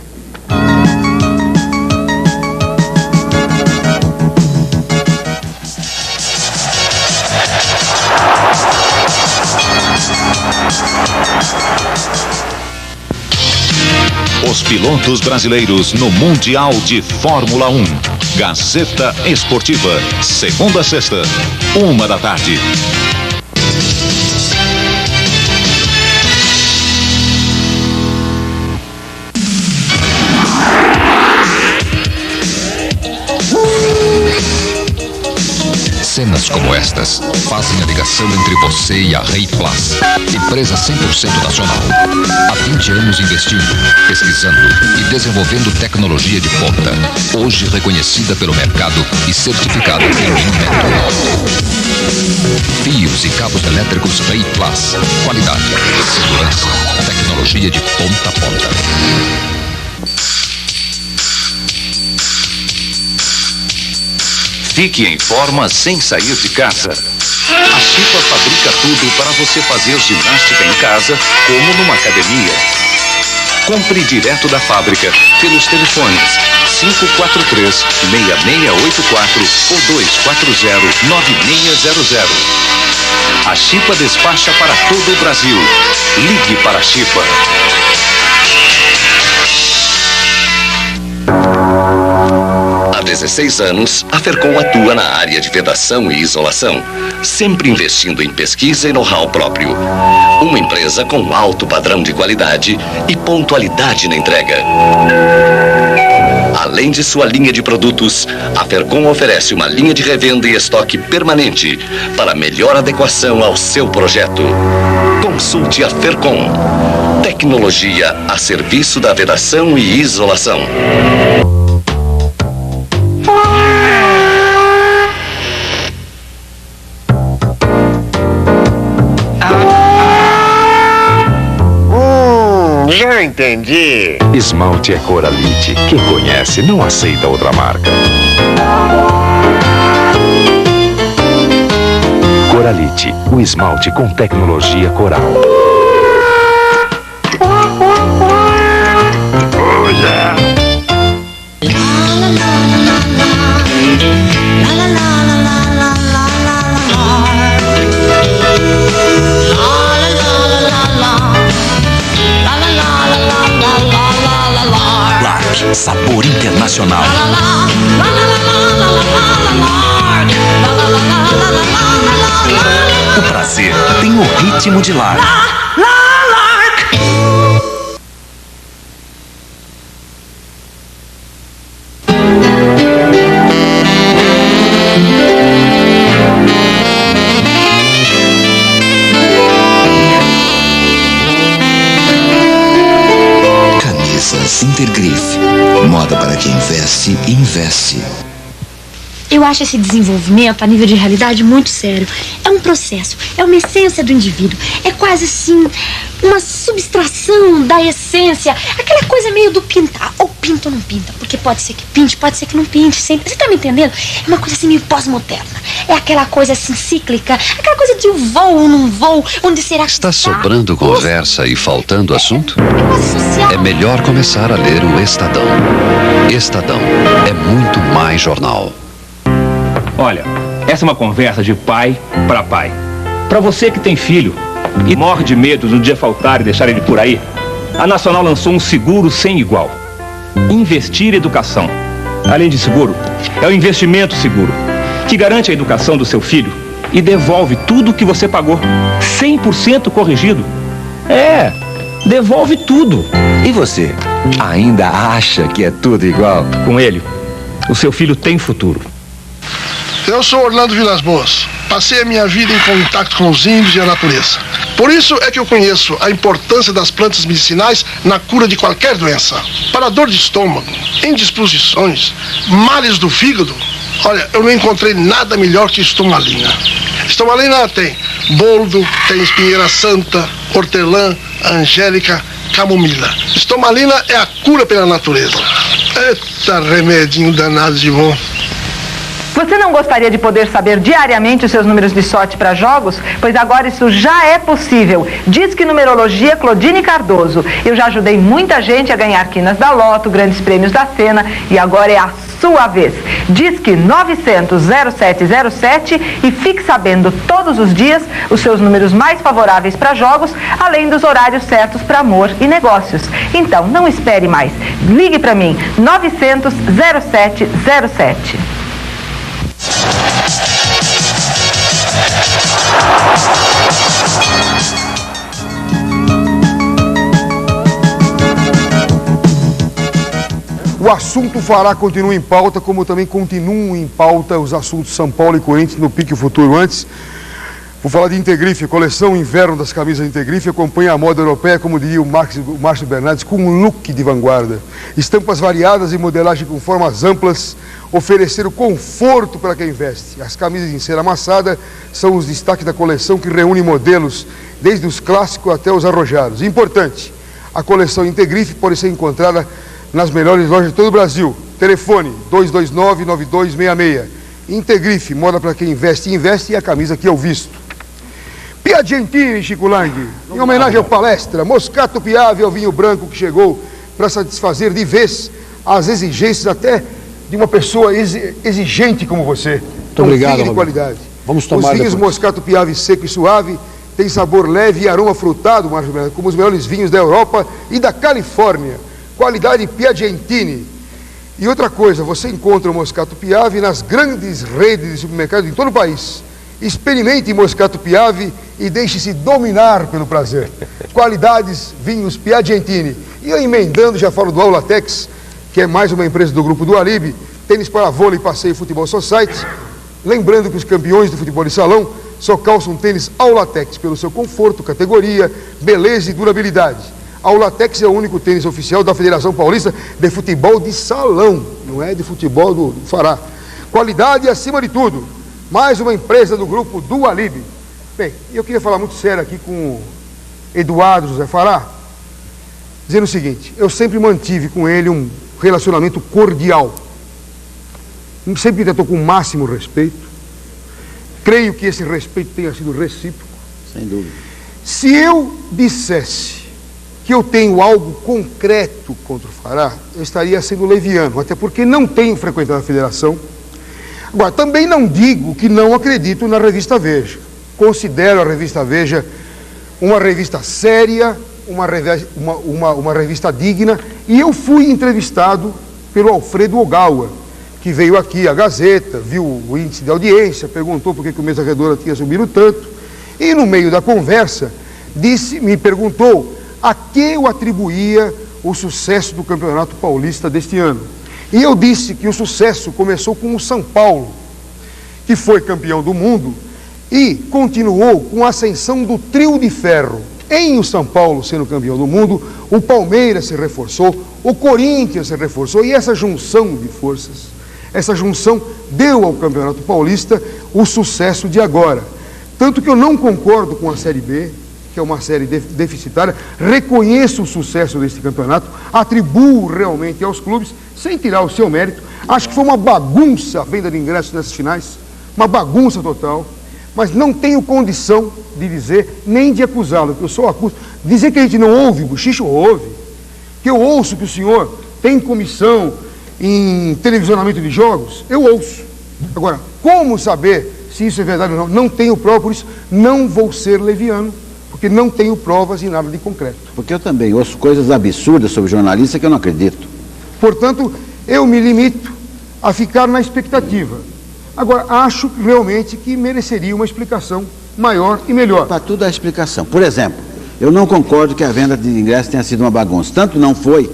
Os pilotos brasileiros no Mundial de Fórmula 1. Gazeta Esportiva, segunda a sexta, 13h. Cenas como estas fazem a ligação entre você e a Rei Plus, empresa 100% nacional. Há 20 anos investindo, pesquisando e desenvolvendo tecnologia de ponta, hoje reconhecida pelo mercado e certificada pelo Inmetro. Fios e cabos elétricos Rei Plus, qualidade, segurança, tecnologia de ponta a ponta. Fique em forma sem sair de casa. A Chipa fabrica tudo para você fazer ginástica em casa, como numa academia. Compre direto da fábrica pelos telefones 543-6684 ou 240-9600. A Chipa despacha para todo o Brasil. Ligue para a Chipa. Há 16 anos, a Fercon atua na área de vedação e isolação, sempre investindo em pesquisa e know-how próprio. Uma empresa com alto padrão de qualidade e pontualidade na entrega. Além de sua linha de produtos, a Fercon oferece uma linha de revenda e estoque permanente para melhor adequação ao seu projeto. Consulte a Fercon. Tecnologia a serviço da vedação e isolação. Já entendi. Esmalte é Coralite. Quem conhece não aceita outra marca. Coralite, o esmalte com tecnologia Coral. Sabor internacional. O prazer tem o ritmo de Lark. Camisas Intergrife. Moda para quem veste e investe. Eu acho esse desenvolvimento a nível de realidade muito sério. É um processo, é uma essência do indivíduo. É quase assim, uma subtração da essência. Aquela coisa meio do pintar. Ou pinta ou não pinta. Porque pode ser que pinte, pode ser que não pinte. Sempre. Você tá me entendendo? É uma coisa assim meio pós-moderna. É aquela coisa assim cíclica. Aquela coisa de um voo ou não voo. Onde será que está sobrando conversa e faltando assunto? É melhor começar a ler o Estadão. Estadão é muito mais jornal. Olha, essa é uma conversa de pai para pai. Para você que tem filho e morre de medo do dia faltar e deixar ele por aí, a Nacional lançou um seguro sem igual. Investir Educação. Além de seguro, é um investimento seguro que garante a educação do seu filho e devolve tudo o que você pagou, 100% corrigido. É, devolve tudo. E você, ainda acha que é tudo igual? Com ele, o seu filho tem futuro. Eu sou Orlando Vilas Boas. Passei a minha vida em contato com os índios e a natureza. Por isso é que eu conheço a importância das plantas medicinais na cura de qualquer doença. Para dor de estômago, indisposições, males do fígado, olha, eu não encontrei nada melhor que Estomalina. Estomalina tem boldo, tem espinheira santa, hortelã, angélica, camomila. Estomalina é a cura pela natureza. Eita, remedinho danado de bom. Você não gostaria de poder saber diariamente os seus números de sorte para jogos? Pois agora isso já é possível. Diz que Numerologia Claudine Cardoso. Eu já ajudei muita gente a ganhar quinas da Loto, grandes prêmios da Sena e agora é a sua vez. Disque 900-0707 e fique sabendo todos os dias os seus números mais favoráveis para jogos, além dos horários certos para amor e negócios. Então, não espere mais. Ligue para mim, 900-0707. O assunto Fará continua em pauta, como também continuam em pauta os assuntos São Paulo e Corinthians no Pique Futuro. Antes, vou falar de Integrife, coleção inverno das camisas Integrife, acompanha a moda europeia, como diria o Márcio Bernardes, com um look de vanguarda. Estampas variadas e modelagem com formas amplas, oferecer conforto para quem veste. As camisas em cera amassada são os destaques da coleção, que reúne modelos desde os clássicos até os arrojados. Importante, a coleção Integrife pode ser encontrada nas melhores lojas de todo o Brasil. Telefone 229-9266. Integrife, moda para quem investe e investe, e a camisa que eu visto. Piagentini, Chico Lang, em homenagem ao palestra, Moscato Piave é o vinho branco que chegou para satisfazer de vez as exigências até de uma pessoa exigente como você. Muito obrigado, vinho de qualidade. Vamos tomar os vinhos depois. Moscato Piave seco e suave têm sabor leve e aroma frutado, como os melhores vinhos da Europa e da Califórnia. Qualidade Piagentini. E outra coisa, você encontra o Moscato Piave nas grandes redes de supermercados em todo o país. Experimente Moscato Piave e deixe-se dominar pelo prazer. Qualidades, vinhos Piagentini. E eu emendando, já falo do Aulatex, que é mais uma empresa do grupo do Alibe, tênis para vôlei, passeio e futebol society. Lembrando que os campeões do futebol de salão só calçam tênis Aulatex pelo seu conforto, categoria, beleza e durabilidade. A Aulatex é o único tênis oficial da Federação Paulista de Futebol de Salão, não é de futebol do Fará. Qualidade acima de tudo. Mais uma empresa do grupo do Alibe. Bem, eu queria falar muito sério aqui com o Eduardo José Fará, dizendo o seguinte: eu sempre mantive com ele um relacionamento cordial. Sempre tratou com o máximo respeito. Creio que esse respeito tenha sido recíproco. Sem dúvida. Se eu dissesse que eu tenho algo concreto contra o Fará, eu estaria sendo leviano, até porque não tenho frequentado a federação. Agora, também não digo que não acredito na revista Veja. Considero a revista Veja uma revista séria, uma revista digna, e eu fui entrevistado pelo Alfredo Ogawa, que veio aqui à Gazeta, viu o índice de audiência, perguntou por que o Mesa Redonda tinha subido tanto, e no meio da conversa me perguntou a que eu atribuía o sucesso do Campeonato Paulista deste ano. E eu disse que o sucesso começou com o São Paulo, que foi campeão do mundo, e continuou com a ascensão do trio de ferro. Em o São Paulo sendo campeão do mundo, o Palmeiras se reforçou, o Corinthians se reforçou, e essa junção de forças, essa junção deu ao Campeonato Paulista o sucesso de agora. Tanto que eu não concordo com a Série B, que é uma série deficitária, reconheço o sucesso deste campeonato, atribuo realmente aos clubes, sem tirar o seu mérito. Acho que foi uma bagunça a venda de ingressos nessas finais, uma bagunça total, mas não tenho condição de dizer, nem de acusá-lo, eu só acuso. Dizer que a gente não ouve, Bochicho ouve, que eu ouço que o senhor tem comissão em televisionamento de jogos, eu ouço. Agora, como saber se isso é verdade ou não? Não tenho prova, por isso não vou ser leviano, porque não tenho provas e nada de concreto. Porque eu também ouço coisas absurdas sobre jornalista que eu não acredito. Portanto, eu me limito a ficar na expectativa. Agora, acho realmente que mereceria uma explicação maior e melhor. Para tudo há explicação. Por exemplo, eu não concordo que a venda de ingressos tenha sido uma bagunça. Tanto não foi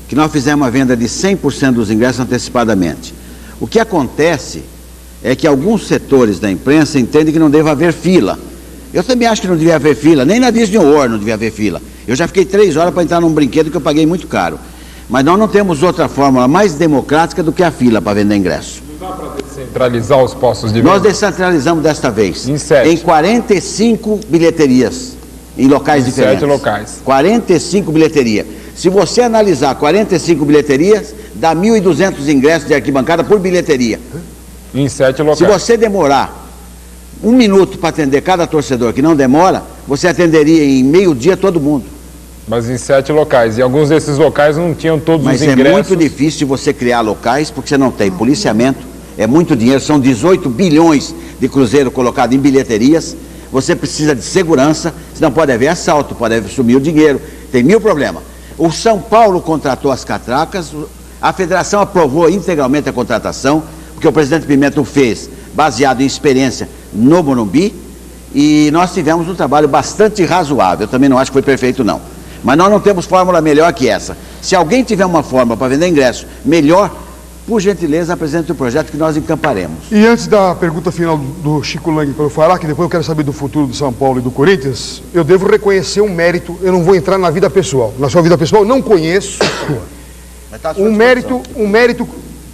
que nós fizemos uma venda de 100% dos ingressos antecipadamente. O que acontece é que alguns setores da imprensa entendem que não deve haver fila. Eu também acho que não devia haver fila, nem na Disney World não devia haver fila. Eu já fiquei 3 horas para entrar num brinquedo que eu paguei muito caro. Mas nós não temos outra fórmula mais democrática do que a fila para vender ingresso. Não dá para descentralizar os postos de venda? Nós descentralizamos desta vez. Em 45 bilheterias, em locais diferentes. 7 locais. 45 bilheterias. Se você analisar 45 bilheterias, dá 1.200 ingressos de arquibancada por bilheteria. Em 7 locais. Se você demorar 1 minuto para atender cada torcedor, que não demora, você atenderia em meio-dia todo mundo. Mas em 7 locais. E alguns desses locais não tinham todos os ingressos. Mas é muito difícil você criar locais porque você não tem policiamento. É muito dinheiro, são 18 bilhões de cruzeiro colocado em bilheterias. Você precisa de segurança, senão pode haver assalto, pode haver sumir o dinheiro. Tem 1000 problemas. O São Paulo contratou as catracas, a federação aprovou integralmente a contratação, porque o presidente Pimenta o fez baseado em experiência no Morumbi, e nós tivemos um trabalho bastante razoável. Eu também não acho que foi perfeito, não. Mas nós não temos fórmula melhor que essa. Se alguém tiver uma fórmula para vender ingresso melhor, por gentileza, apresente o projeto que nós encamparemos. E antes da pergunta final do Chico Lang para eu falar, que depois eu quero saber do futuro do São Paulo e do Corinthians, eu devo reconhecer um mérito. Eu não vou entrar na vida pessoal. Na sua vida pessoal, não conheço. Um mérito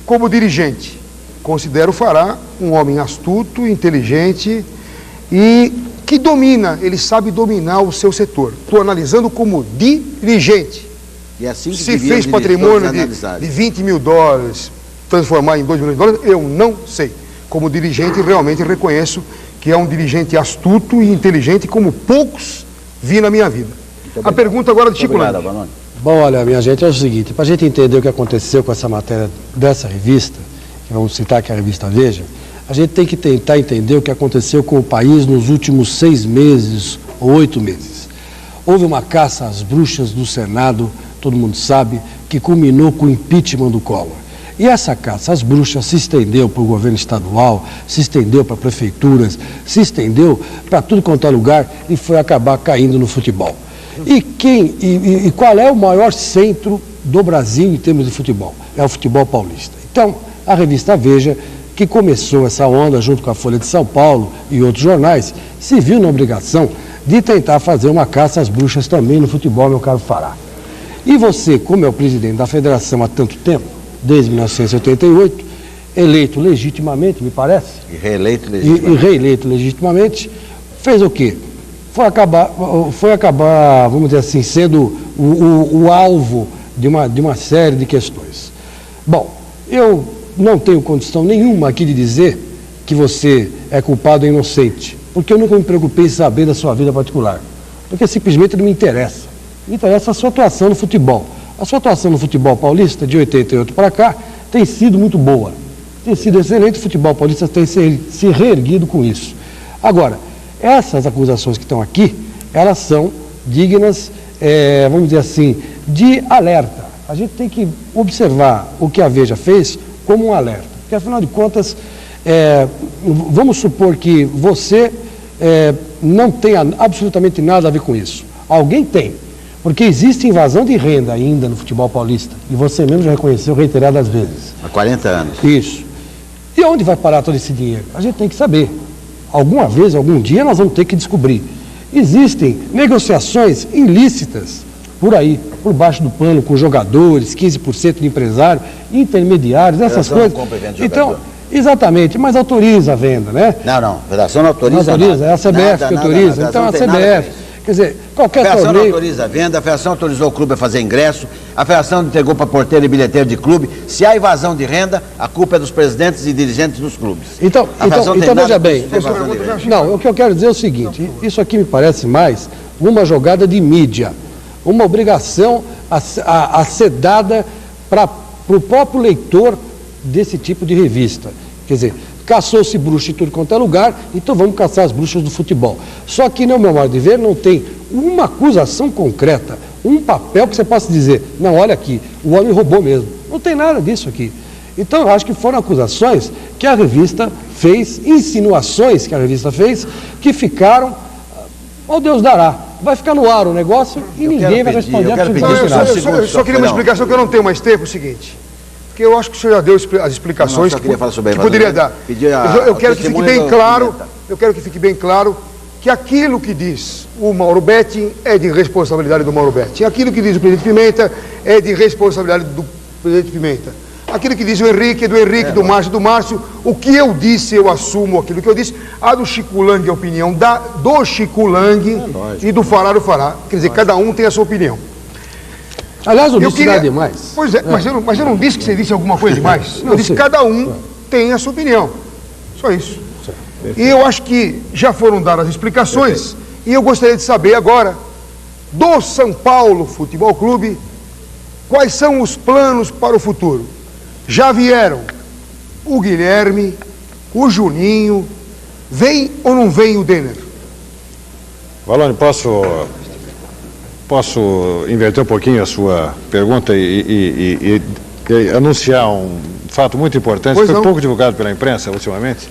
como dirigente. Considero o Fará um homem astuto, inteligente e que domina, ele sabe dominar o seu setor. Estou analisando como dirigente. E assim que se fez patrimônio de 20 mil dólares, transformar em 2 milhões de dólares, eu não sei. Como dirigente, realmente reconheço que é um dirigente astuto e inteligente, como poucos vi na minha vida. A pergunta agora de Chico Lang. Bom, olha, minha gente, é o seguinte, para a gente entender o que aconteceu com essa matéria dessa revista, que vamos citar que é a revista Veja, a gente tem que tentar entender o que aconteceu com o país nos últimos 6 meses ou 8 meses. Houve uma caça às bruxas do Senado, todo mundo sabe, que culminou com o impeachment do Collor. E essa caça às bruxas se estendeu para o governo estadual, se estendeu para prefeituras, se estendeu para tudo quanto é lugar e foi acabar caindo no futebol. E qual é o maior centro do Brasil em termos de futebol? É o futebol paulista. Então, a revista Veja, que começou essa onda junto com a Folha de São Paulo e outros jornais, se viu na obrigação de tentar fazer uma caça às bruxas também no futebol, meu caro Fará. E você, como é o presidente da federação há tanto tempo, desde 1988, eleito legitimamente, me parece? E reeleito legitimamente. Fez o quê? Foi acabar, vamos dizer assim, sendo o alvo de uma série de questões. Bom, eu não tenho condição nenhuma aqui de dizer que você é culpado ou inocente, porque eu nunca me preocupei em saber da sua vida particular, porque simplesmente não me interessa. Me interessa a sua atuação no futebol. A sua atuação no futebol paulista, de 88 para cá, tem sido muito boa. Tem sido excelente, o futebol paulista tem se reerguido com isso. Agora, essas acusações que estão aqui, elas são dignas, vamos dizer assim, de alerta. A gente tem que observar o que a Veja fez como um alerta. Porque, afinal de contas, vamos supor que você não tenha absolutamente nada a ver com isso. Alguém tem. Porque existe invasão de renda ainda no futebol paulista. E você mesmo já reconheceu reiteradas vezes. Há 40 anos. Isso. E onde vai parar todo esse dinheiro? A gente tem que saber. Alguma vez, algum dia, nós vamos ter que descobrir. Existem negociações ilícitas por aí, por baixo do pano, com jogadores, 15% de empresário, intermediários, essas coisas. Então, exatamente, mas autoriza a venda, né? Não, a federação não autoriza. Não autoriza, é a CBF que autoriza. Então, a CBF. Quer dizer, qualquer torneio... A federação não autoriza a venda, a federação autorizou o clube a fazer ingresso, a federação entregou para porteiro e bilheteiro de clube. Se há evasão de renda, a culpa é dos presidentes e dirigentes dos clubes. Então veja bem, não, o que eu quero dizer é o seguinte, isso aqui me parece mais uma jogada de mídia, uma obrigação a ser dada para o próprio leitor desse tipo de revista. Quer dizer, caçou-se bruxa em tudo quanto é lugar, então vamos caçar as bruxas do futebol. Só que, no meu modo de ver, não tem uma acusação concreta, um papel que você possa dizer, não, olha aqui, o homem roubou mesmo. Não tem nada disso aqui. Então, eu acho que foram acusações que a revista fez, insinuações que a revista fez, que ficaram, ó Deus dará, vai ficar no ar o negócio e ninguém vai responder. Eu só queria uma explicação que eu não tenho mais tempo, é o seguinte... Porque eu acho que o senhor já deu as explicações que poderia dar. Eu quero que fique bem claro, que aquilo que diz o Mauro Betting é de responsabilidade do Mauro Betting. Aquilo que diz o presidente Pimenta é de responsabilidade do presidente Pimenta. Aquilo que diz o Henrique é do Henrique, do Márcio. O que eu disse, eu assumo aquilo que eu disse. A do Chico Lang é a opinião do Chico Lang e do Fará do Fará. Quer dizer, cada um tem a sua opinião. Aliás, eu disse nada demais. Pois é, mas eu não disse que você disse alguma coisa demais. Eu disse que cada um tem a sua opinião. Só isso. E eu acho que já foram dadas as explicações. E eu gostaria de saber agora do São Paulo Futebol Clube, quais são os planos para o futuro? Já vieram o Guilherme, o Juninho, vem ou não vem o Denner? Valone, posso inverter um pouquinho a sua pergunta e anunciar um fato muito importante, que foi pouco divulgado pela imprensa ultimamente.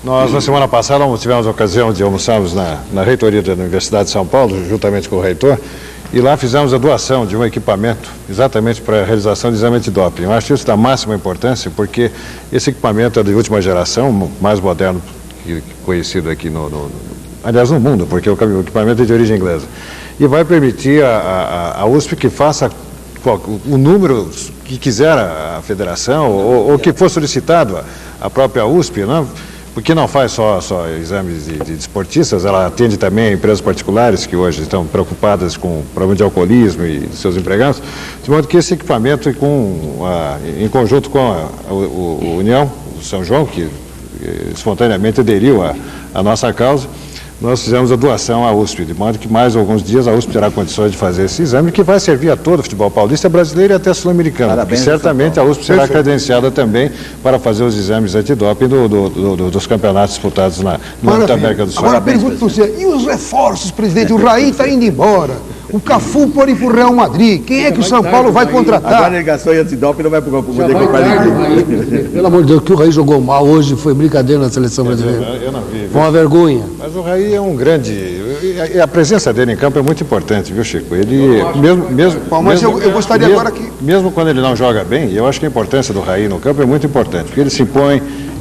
Nós, na semana passada, tivemos a ocasião de almoçarmos na reitoria da Universidade de São Paulo, juntamente com o reitor, e lá fizemos a doação de um equipamento exatamente para a realização de exame antidoping. Eu acho isso da máxima importância, porque esse equipamento é de última geração, mais moderno que conhecido aqui aliás, no mundo, porque o equipamento é de origem inglesa. E vai permitir a USP que faça o número que quiser a federação, ou que for solicitado a própria USP, né? Porque não faz só exames de esportistas, ela atende também empresas particulares que hoje estão preocupadas com o problema de alcoolismo e seus empregados, de modo que esse equipamento, em conjunto com a União do São João, que espontaneamente aderiu à nossa causa, nós fizemos a doação à USP, de modo que mais alguns dias a USP terá condições de fazer esse exame, que vai servir a todo o futebol paulista, brasileiro e até sul-americano. Parabéns, porque certamente a USP será credenciada também para fazer os exames antidoping dos campeonatos disputados na América do Sul. Agora pergunto para você, e os reforços, presidente? O Raí está indo embora, o Cafu pode ir para o Real Madrid, quem é que o São Paulo vai contratar? Agora a negação e antidoping não vai poder comprar ninguém. Pelo amor de Deus, que o Raí jogou mal hoje foi brincadeira na seleção brasileira. Eu não vi. Foi uma vergonha. Mas o Raí é um grande... E a presença dele em campo é muito importante, viu, Chico? Ele, mas eu gostaria agora que... Mesmo quando ele não joga bem, eu acho que a importância do Raí no campo é muito importante, porque ele se impõe,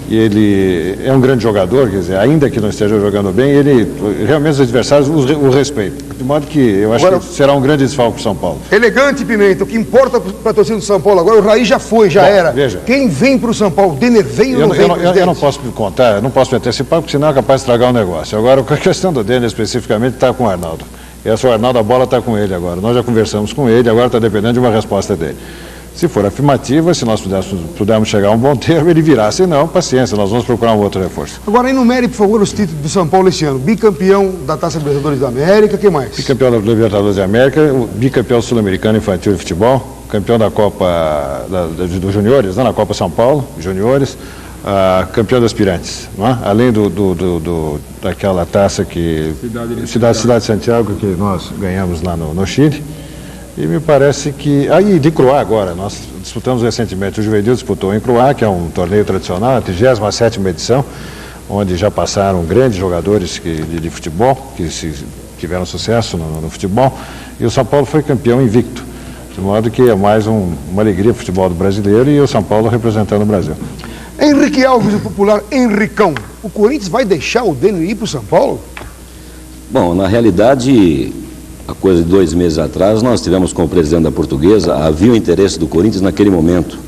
e ele é um grande jogador, quer dizer, ainda que não esteja jogando bem, ele realmente os adversários o respeitam. De modo que eu acho que será um grande desfalque para o São Paulo. Elegante, Pimenta, o que importa para a torcida do São Paulo agora, o Raí já foi, era. Veja. Quem vem para o São Paulo? O Denner vem ou não vem? Eu não posso me contar, não posso me antecipar, porque senão é capaz de estragar o negócio. Agora, a questão do Denner especificamente está com o Arnaldo. O Arnaldo, a bola está com ele agora. Nós já conversamos com ele, agora está dependendo de uma resposta dele. Se for afirmativa, se nós pudermos chegar a um bom termo, ele virá. Se não, paciência, nós vamos procurar um outro reforço. Agora, enumere, por favor, os títulos do São Paulo esse ano. Bicampeão da Taça Libertadores da América, o que mais? Bicampeão da Libertadores da América, bicampeão sul-americano infantil de futebol, campeão da Copa dos Juniores, na Copa São Paulo, Juniores, campeão das aspirantes, não é? Além daquela taça que... Cidade de Santiago, que nós ganhamos lá no Chile. E me parece que... Aí, de Croá agora, nós disputamos recentemente, o Juvenil disputou em Croá, que é um torneio tradicional, a 37ª edição, onde já passaram grandes jogadores de futebol, que tiveram sucesso no futebol, e o São Paulo foi campeão invicto, de modo que é mais uma alegria para o futebol do brasileiro e o São Paulo representando o Brasil. Henrique Alves, o popular Henricão, o Corinthians vai deixar o Denner ir para o São Paulo? Bom, na realidade... Há coisa de 2 meses atrás, nós tivemos com o presidente da Portuguesa, havia o interesse do Corinthians naquele momento.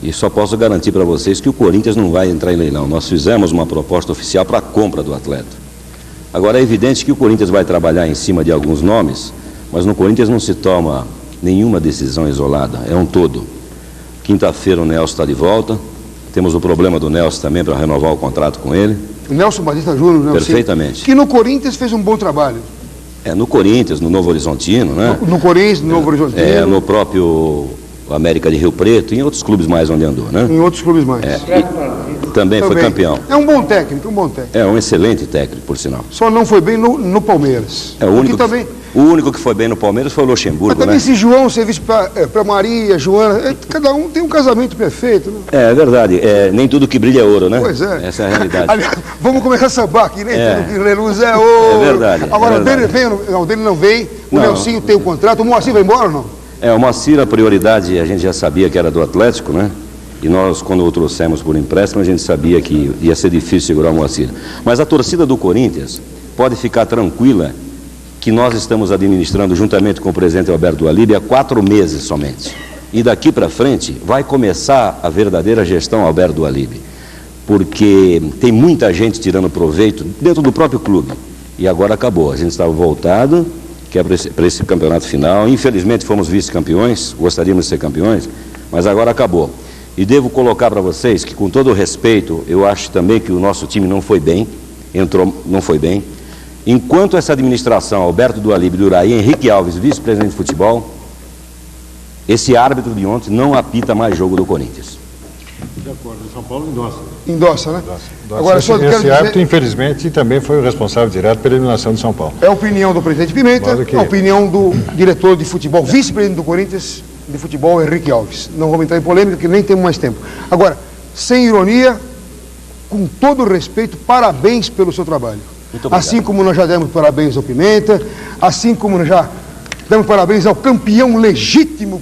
E só posso garantir para vocês que o Corinthians não vai entrar em leilão. Nós fizemos uma proposta oficial para a compra do atleta. Agora, é evidente que o Corinthians vai trabalhar em cima de alguns nomes, mas no Corinthians não se toma nenhuma decisão isolada, é um todo. Quinta-feira o Nelson está de volta, temos o problema do Nelson também para renovar o contrato com ele. O Nelson Batista Júnior, né? Perfeitamente. Que no Corinthians fez um bom trabalho. No Corinthians, no Novo Horizontino, né? No Corinthians, no Novo Horizontino. No próprio América de Rio Preto e em outros clubes mais onde andou, né? Em outros clubes mais. Também foi campeão. É um bom técnico, um bom técnico. É um excelente técnico, por sinal. Só não foi bem no Palmeiras. O único que foi bem no Palmeiras foi o Luxemburgo, mas também esse João, serviço para Maria, Joana, cada um tem um casamento perfeito, né? É verdade, nem tudo que brilha é ouro, né? Pois é. Essa é a realidade. Aliás, vamos começar a sambar aqui, né? Tudo que reluz é ouro. É verdade. Agora, o dele não veio, o Nelsinho tem o contrato, o Moacir vai embora ou não? O Moacir, a prioridade, a gente já sabia que era do Atlético, né? E nós, quando o trouxemos por empréstimo, a gente sabia que ia ser difícil segurar o Moacir. Mas a torcida do Corinthians pode ficar tranquila que nós estamos administrando juntamente com o presidente Alberto Alíbia há 4 meses somente. E daqui para frente vai começar a verdadeira gestão Alberto Alíbia, porque tem muita gente tirando proveito dentro do próprio clube. E agora acabou, a gente estava voltado, que é para esse campeonato final. Infelizmente fomos vice-campeões, gostaríamos de ser campeões, mas agora acabou. E devo colocar para vocês que, com todo o respeito, eu acho também que o nosso time não foi bem, não foi bem. Enquanto essa administração, Alberto Dualib Duraí e Henrique Alves, vice-presidente de futebol, esse árbitro de ontem não apita mais jogo do Corinthians. De acordo, o São Paulo endossa. Endossa, né? Endossa. Agora, esse árbitro, infelizmente, também foi o responsável direto pela eliminação de São Paulo. É a opinião do presidente Pimenta, a opinião do diretor de futebol, vice-presidente do Corinthians de futebol, Henrique Alves. Não vamos entrar em polêmica, porque nem temos mais tempo. Agora, sem ironia, com todo respeito, parabéns pelo seu trabalho. Assim como nós já demos parabéns ao Pimenta, assim como nós já damos parabéns ao campeão legítimo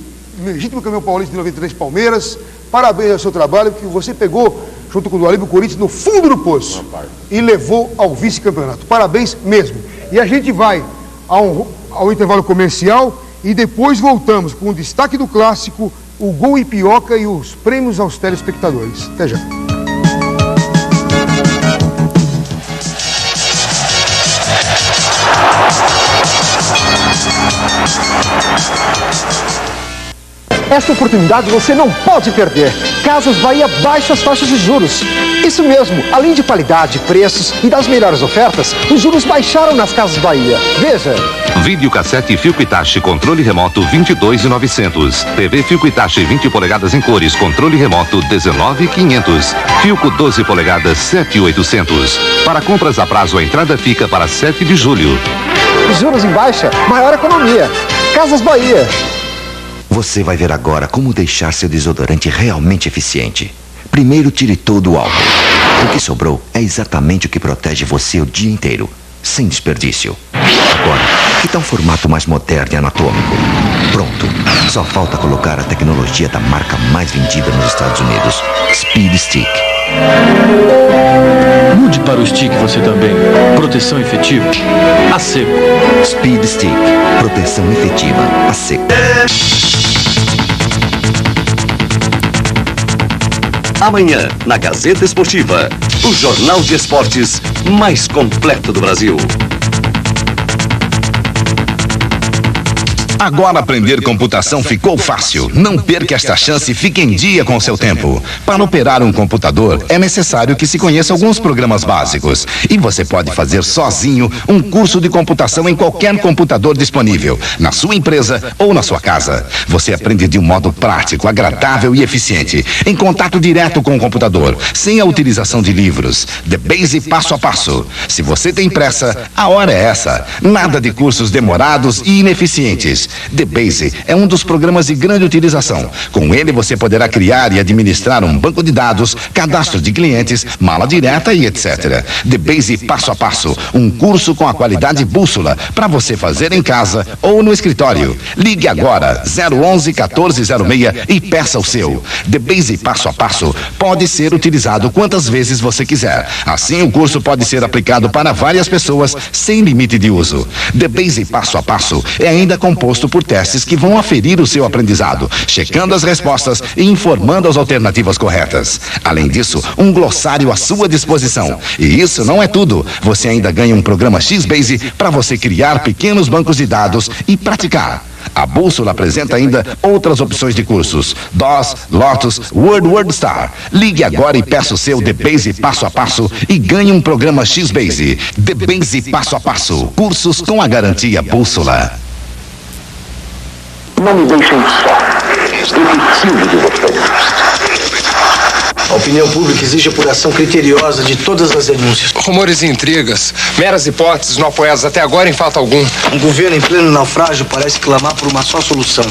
campeão paulista de 93, Palmeiras. Parabéns ao seu trabalho, porque você pegou, junto com o Dualib, o Corinthians no fundo do poço e levou ao vice-campeonato. Parabéns mesmo. E a gente vai ao intervalo comercial e depois voltamos com o destaque do clássico, o Gol Ipioca e os prêmios aos telespectadores. Até já. Esta oportunidade você não pode perder. Casas Bahia baixa as taxas de juros. Isso mesmo, além de qualidade, preços e das melhores ofertas, os juros baixaram nas Casas Bahia. Veja. Videocassete Philco Itachi controle remoto 22.900. TV Philco Itachi 20 polegadas em cores controle remoto 19.500. Philco 12 polegadas 7.800. Para compras a prazo a entrada fica para 7 de julho. Juros em baixa, maior economia. Casas Bahia. Você vai ver agora como deixar seu desodorante realmente eficiente. Primeiro, tire todo o álcool. O que sobrou é exatamente o que protege você o dia inteiro, sem desperdício. Agora, que tal um formato mais moderno e anatômico? Pronto. Só falta colocar a tecnologia da marca mais vendida nos Estados Unidos, Speed Stick. Mude para o Stick você também. Proteção efetiva a seco. Speed Stick. Proteção efetiva a seco. Amanhã, na Gazeta Esportiva, o jornal de esportes mais completo do Brasil. Agora aprender computação ficou fácil. Não perca esta chance e fique em dia com o seu tempo. Para operar um computador, é necessário que se conheça alguns programas básicos. E você pode fazer sozinho um curso de computação em qualquer computador disponível, na sua empresa ou na sua casa. Você aprende de um modo prático, agradável e eficiente, em contato direto com o computador, sem a utilização de livros. The Base passo a passo. Se você tem pressa, a hora é essa. Nada de cursos demorados e ineficientes. The Base é um dos programas de grande utilização. Com ele você poderá criar e administrar um banco de dados, cadastro de clientes, mala direta e etc. The Base passo a passo, um curso com a qualidade bússola para você fazer em casa ou no escritório. Ligue agora 011 1406 e peça o seu. The Base passo a passo pode ser utilizado quantas vezes você quiser. Assim o curso pode ser aplicado para várias pessoas sem limite de uso. The Base passo a passo é ainda composto por testes que vão aferir o seu aprendizado, checando as respostas e informando as alternativas corretas. Além disso, um glossário à sua disposição. E isso não é tudo. Você ainda ganha um programa X-Base para você criar pequenos bancos de dados e praticar. A bússola apresenta ainda outras opções de cursos: DOS, Lotus, WordStar. Ligue agora e peça o seu The Base passo a passo e ganhe um programa X-Base. The Base passo a passo. Cursos com a garantia bússola. Não me deixem só. Preciso de vocês. A opinião pública exige apuração criteriosa de todas as denúncias. Rumores e intrigas, meras hipóteses não apoiadas até agora em fato algum. Um governo em pleno naufrágio parece clamar por uma só solução: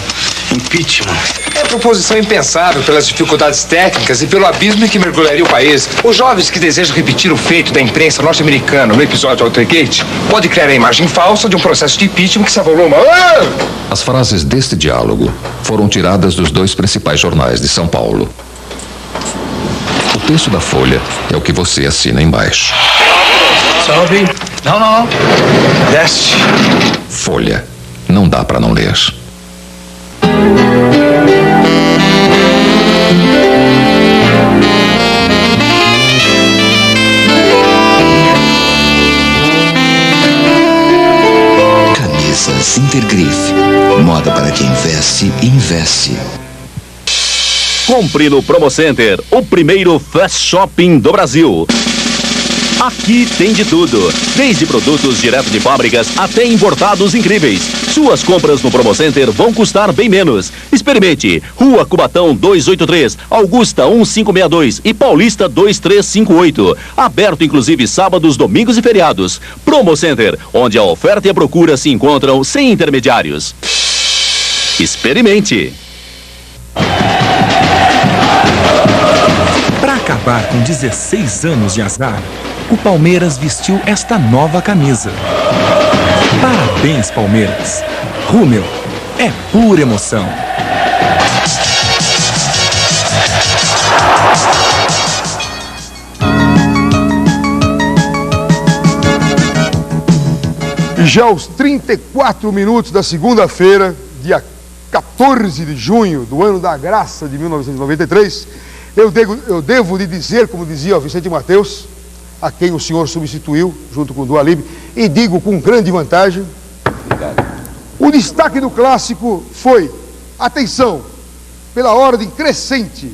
impeachment. É proposição impensável pelas dificuldades técnicas e pelo abismo em que mergulharia o país. Os jovens que desejam repetir o feito da imprensa norte-americana no episódio Watergate podem criar a imagem falsa de um processo de impeachment que se avoluma. As frases deste diálogo foram tiradas dos dois principais jornais de São Paulo. O texto da Folha é o que você assina embaixo. Sobe. Não. Desce. Folha. Não dá para não ler. Camisas Intergrife. Moda para quem veste e investe. Compre no Promocenter, o primeiro fast shopping do Brasil. Aqui tem de tudo, desde produtos direto de fábricas até importados incríveis. Suas compras no Promocenter vão custar bem menos. Experimente. Rua Cubatão 283, Augusta 1562 e Paulista 2358. Aberto inclusive sábados, domingos e feriados. Promocenter, onde a oferta e a procura se encontram sem intermediários. Experimente. Para acabar com 16 anos de azar, o Palmeiras vestiu esta nova camisa. Parabéns, Palmeiras. Rúmel é pura emoção. E já aos 34 minutos da segunda-feira, dia 14 de junho do ano da graça de 1993, eu devo lhe dizer, como dizia o Vicente Mateus, a quem o senhor substituiu, junto com o Dualib, e digo com grande vantagem. Obrigado. O destaque do clássico foi, atenção, pela ordem crescente,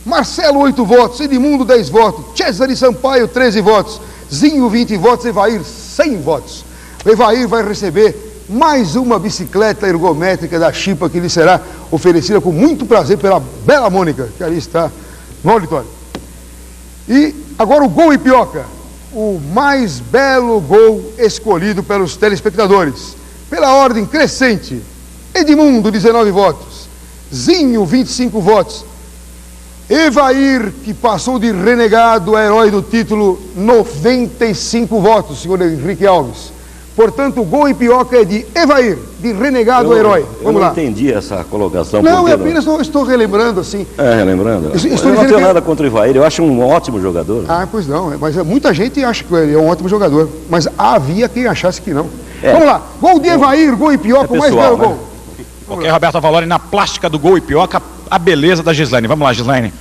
Marcelo 8 votos, Edmundo 10 votos, Cesare Sampaio 13 votos, Zinho 20 votos, Evair 100 votos. O Evair vai receber mais uma bicicleta ergométrica da Chipa que lhe será oferecida com muito prazer pela bela Mônica, que ali está no auditório. E agora o gol Ipioca, o mais belo gol escolhido pelos telespectadores. Pela ordem crescente, Edmundo 19 votos, Zinho 25 votos, Evair, que passou de renegado a herói do título, 95 votos, senhor Henrique Alves. Portanto, o gol Ipioca é de Evair, de renegado a herói. Vamos lá. Eu não entendi essa colocação. Não, eu apenas estou relembrando assim. Relembrando? Eu não tenho nada contra o Evair, eu acho um ótimo jogador. Ah, pois não, mas muita gente acha que ele é um ótimo jogador, mas havia quem achasse que não. Vamos lá, gol de Evair, gol Ipioca, o mais belo gol. Ok, Roberto Avalori, na plástica do gol Ipioca, a beleza da Gislaine. Vamos lá, Gislaine.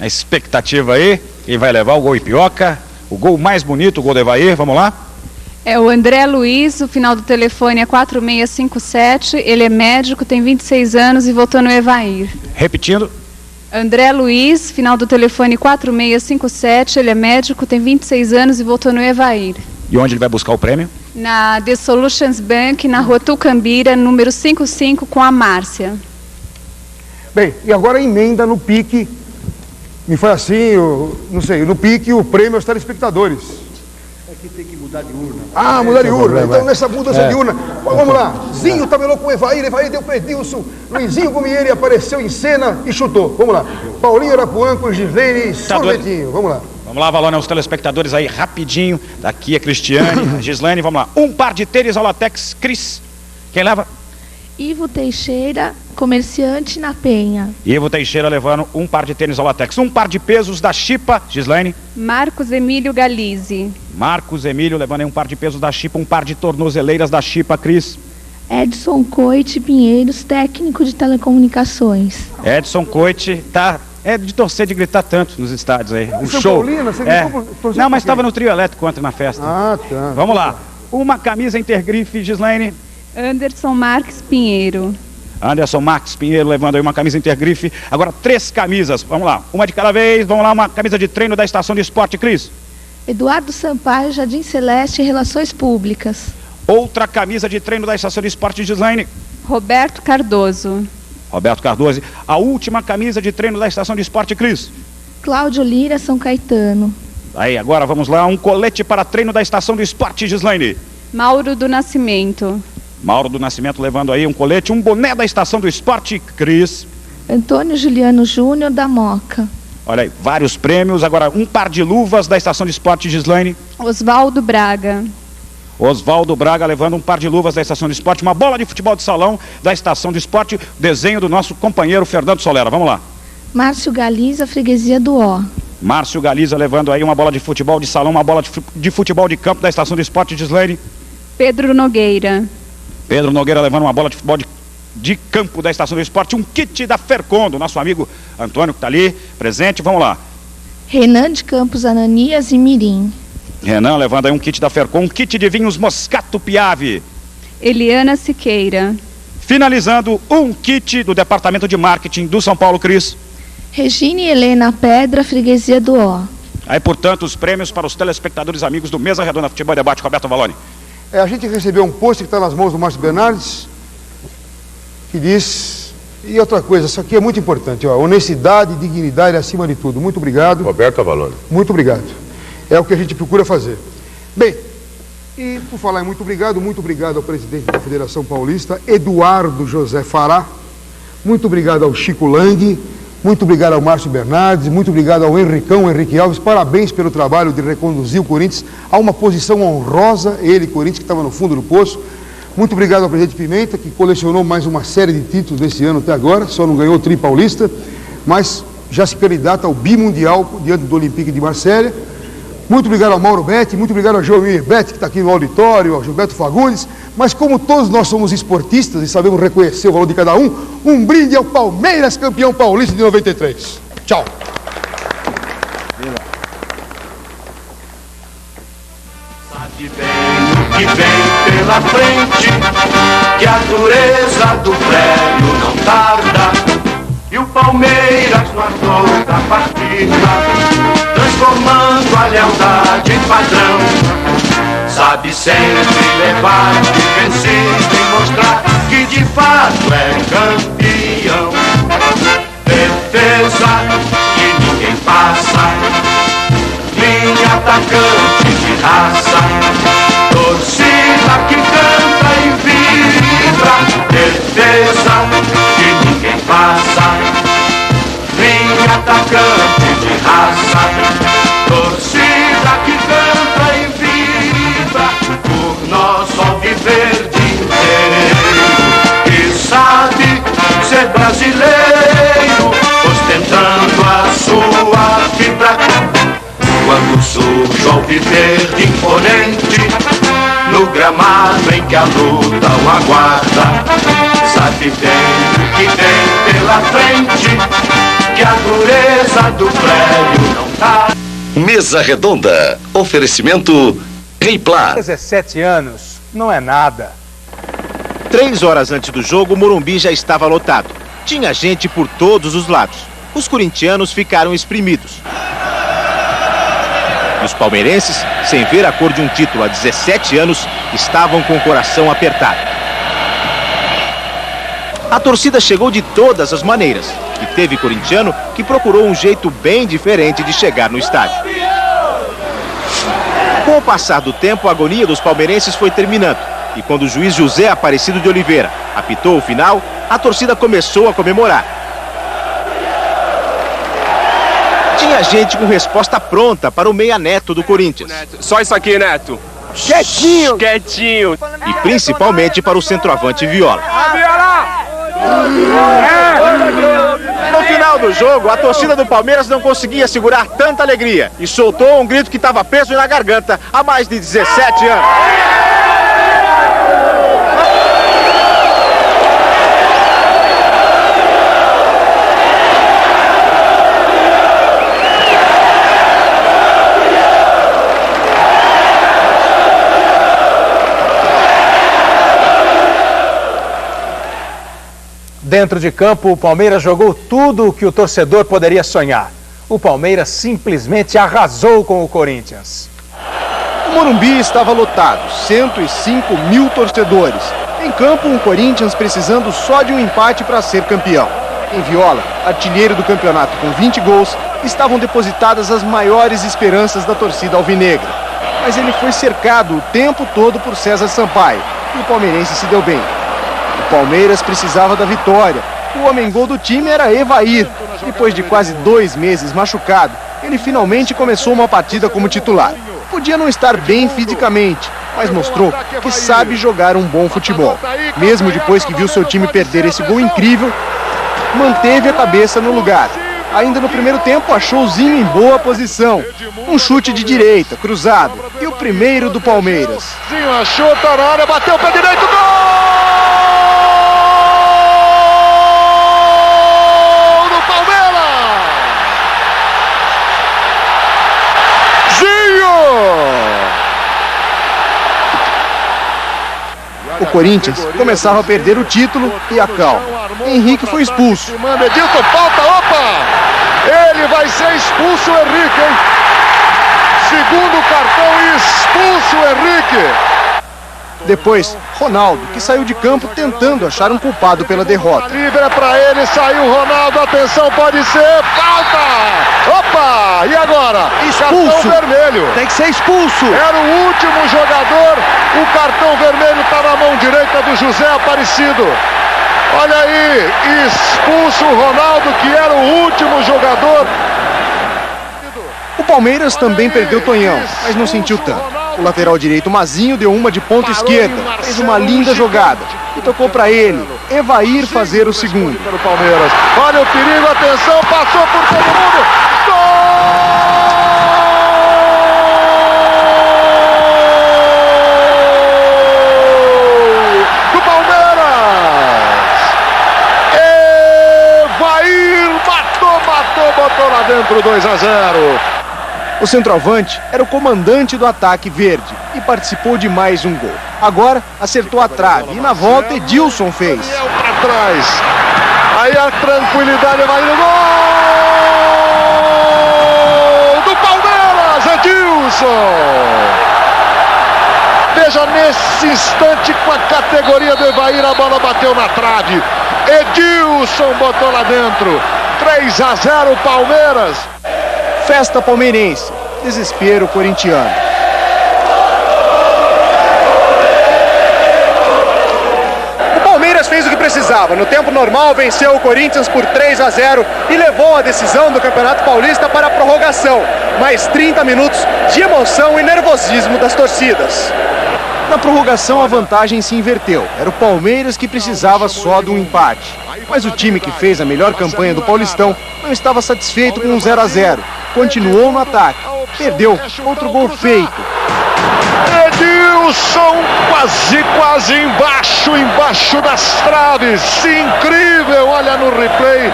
A expectativa aí, quem vai levar o gol Ipioca, o gol mais bonito, o gol de Evair, vamos lá. É o André Luiz, o final do telefone é 4657, ele é médico, tem 26 anos e votou no Evair. Repetindo. André Luiz, final do telefone 4657, ele é médico, tem 26 anos e votou no Evair. E onde ele vai buscar o prêmio? Na The Solutions Bank, na Rua Tucambira, número 55, com a Márcia. Bem, e agora emenda no pique, me foi assim, não sei, no pique o prêmio aos telespectadores. Aqui tem que mudar de urna. Ah, mudar de urna. Então, nessa mudança de urna, vamos lá. Zinho tabelou com Evair, Evair deu para Edilson, Luizinho Gumieri apareceu em cena e chutou. Vamos lá. Paulinho Arapuã com Gislene e Sorvetinho. Vamos lá. Vamos lá, Valone, aos telespectadores aí, rapidinho. Daqui a Cristiane, a Gislene, vamos lá. Um par de tênis ao latex, Cris. Quem leva? Ivo Teixeira, comerciante na Penha. Ivo Teixeira levando um par de tênis ao latex. Um par de pesos da Chipa, Gislaine. Marcos Emílio Galizzi. Marcos Emílio levando aí um par de pesos da Chipa, um par de tornozeleiras da Chipa, Cris. Edson Coite Pinheiros, técnico de telecomunicações. Edson Coite, tá... É de torcer, de gritar tanto nos estádios aí. Um show. Paulina, você Não, mas estava no trio elétrico ontem na festa. Ah, tá. Vamos lá. Uma camisa intergrife, Gislaine. Anderson Marques Pinheiro. Anderson Marques Pinheiro levando aí uma camisa intergrife. Agora 3 camisas. Vamos lá. Uma de cada vez. Vamos lá, uma camisa de treino da Estação de Esporte, Cris. Eduardo Sampaio, Jardim Celeste, Relações Públicas. Outra camisa de treino da Estação de Esporte, Gislaine. Roberto Cardoso. Roberto Cardoso. A última camisa de treino da Estação de Esporte, Cris. Cláudio Lira, São Caetano. Aí, agora vamos lá. Um colete para treino da Estação de Esporte, Gislaine. Mauro do Nascimento. Mauro do Nascimento levando aí um colete, um boné da Estação do Esporte, Cris. Antônio Juliano Júnior, da Moca. Olha aí, vários prêmios. Agora, um par de luvas da Estação de Esporte, Gislaine. Oswaldo Braga. Oswaldo Braga levando um par de luvas da Estação de Esporte, uma bola de futebol de salão da Estação de Esporte, desenho do nosso companheiro Fernando Solera. Vamos lá. Márcio Galiza, Freguesia do Ó. Márcio Galiza levando aí uma bola de futebol de salão, uma bola de futebol de campo da Estação de Esporte, Gislaine. Pedro Nogueira. Pedro Nogueira levando uma bola de futebol de campo da Estação do Esporte, um kit da Fercon, do nosso amigo Antônio que está ali presente. Vamos lá. Renan de Campos Ananias e Mirim. Renan levando aí um kit da Fercon, um kit de vinhos Moscato Piave. Eliana Siqueira. Finalizando, um kit do Departamento de Marketing do São Paulo, Cris. Regina e Helena Pedra, Freguesia do Ó. Aí, portanto, os prêmios para os telespectadores amigos do Mesa Redonda Futebol e Debate, Roberto Valoni. A gente recebeu um post que está nas mãos do Márcio Bernardes, que diz... E outra coisa, isso aqui é muito importante, ó, honestidade e dignidade acima de tudo. Muito obrigado. Roberto Avalone. Muito obrigado. É o que a gente procura fazer. Bem, e por falar em muito obrigado ao presidente da Federação Paulista, Eduardo José Fará, muito obrigado ao Chico Lang, muito obrigado ao Márcio Bernardes, muito obrigado ao Henrique Alves, parabéns pelo trabalho de reconduzir o Corinthians a uma posição honrosa, ele, Corinthians, que estava no fundo do poço. Muito obrigado ao presidente Pimenta, que colecionou mais uma série de títulos desse ano até agora, só não ganhou o Tri Paulista, mas já se candidata ao bimundial diante do Olympique de Marselha. Muito obrigado ao Mauro Betti, muito obrigado ao João Betti, que está aqui no auditório, ao Gilberto Fagundes, mas como todos nós somos esportistas e sabemos reconhecer o valor de cada um brinde ao Palmeiras, campeão paulista de 93. Tchau. Que vem pela frente, que a dureza do prédio não tarda, e o Palmeiras no ator da partida, transformando a lealdade em padrão, sabe sempre levar de vencido e mostrar que de fato é campeão. Defesa que ninguém passa, linha atacante de raça, torcida que canta e vibra, defesa que ninguém passa, linha atacante de raça, torcida que canta e vibra, por nosso alviverde inteiro, que sabe ser brasileiro, ostentando a sua fibra. Quando surge o alviverde imponente, no gramado em que a luta o aguarda, sabe bem o que vem pela frente, que a dureza do prédio não tá. Mesa Redonda, oferecimento Reiplá. 17 anos, não é nada. 3 horas antes do jogo, o Morumbi já estava lotado. Tinha gente por todos os lados. Os corintianos ficaram espremidos. E os palmeirenses, sem ver a cor de um título há 17 anos, estavam com o coração apertado. A torcida chegou de todas as maneiras. E teve corintiano que procurou um jeito bem diferente de chegar no estádio. Com o passar do tempo, a agonia dos palmeirenses foi terminando. E quando o juiz José Aparecido de Oliveira apitou o final, a torcida começou a comemorar. Tinha gente com resposta pronta para o meia Neto do Corinthians. Só isso aqui, Neto. Quietinho! Quietinho! E principalmente para o centroavante Viola. No final do jogo, a torcida do Palmeiras não conseguia segurar tanta alegria e soltou um grito que estava preso na garganta há mais de 17 anos. Dentro de campo, o Palmeiras jogou tudo o que o torcedor poderia sonhar. O Palmeiras simplesmente arrasou com o Corinthians. O Morumbi estava lotado, 105 mil torcedores. Em campo, um Corinthians precisando só de um empate para ser campeão. Em Viola, artilheiro do campeonato com 20 gols, estavam depositadas as maiores esperanças da torcida alvinegra. Mas ele foi cercado o tempo todo por César Sampaio, e o palmeirense se deu bem. O Palmeiras precisava da vitória. O homem-gol do time era Evair. Depois de quase 2 meses machucado, ele finalmente começou uma partida como titular. Podia não estar bem fisicamente, mas mostrou que sabe jogar um bom futebol. Mesmo depois que viu seu time perder esse gol incrível, manteve a cabeça no lugar. Ainda no primeiro tempo, achou o Zinho em boa posição. Um chute de direita, cruzado. E o primeiro do Palmeiras. Zinho achou, tá na área, bateu o pé direito, gol! O Corinthians começava a perder o título e a calma. Henrique foi expulso. Edilton, falta, opa! Ele vai ser expulso, Henrique, hein? segundo cartão e expulso o Henrique. Depois, Ronaldo, que saiu de campo tentando achar um culpado pela derrota. Livre é pra ele, saiu Ronaldo, atenção, pode ser, falta! Opa! E agora? Expulso! Cartão vermelho. Tem que ser expulso! Era o último jogador, o cartão vermelho está na mão direita do José Aparecido. Olha aí, expulso o Ronaldo, que era o último jogador. O Palmeiras também perdeu Tonhão, mas não sentiu tanto. O lateral direito Mazinho deu uma de ponta esquerda, fez uma linda jogada e tocou para ele, Evair, fazer o segundo. Palmeiras. Olha o perigo, atenção, passou por todo mundo. Gol do Palmeiras! Evair matou, botou lá dentro 2-0. O centroavante era o comandante do ataque verde e participou de mais um gol. Agora acertou a trave e na volta Edilson fez. Para trás. Aí a tranquilidade vai no gol do Palmeiras, Edilson. Veja, nesse instante, com a categoria do Evair, a bola bateu na trave. Edilson botou lá dentro. 3-0 Palmeiras. Festa palmeirense, desespero corintiano. O Palmeiras fez o que precisava. No tempo normal, venceu o Corinthians por 3-0 e levou a decisão do Campeonato Paulista para a prorrogação. Mais 30 minutos de emoção e nervosismo das torcidas. Na prorrogação, a vantagem se inverteu. Era o Palmeiras que precisava só de um empate. Mas o time que fez a melhor campanha do Paulistão não estava satisfeito com um 0-0. Continuou no ataque. Perdeu outro gol feito. Edilson quase embaixo das traves. Incrível, olha no replay.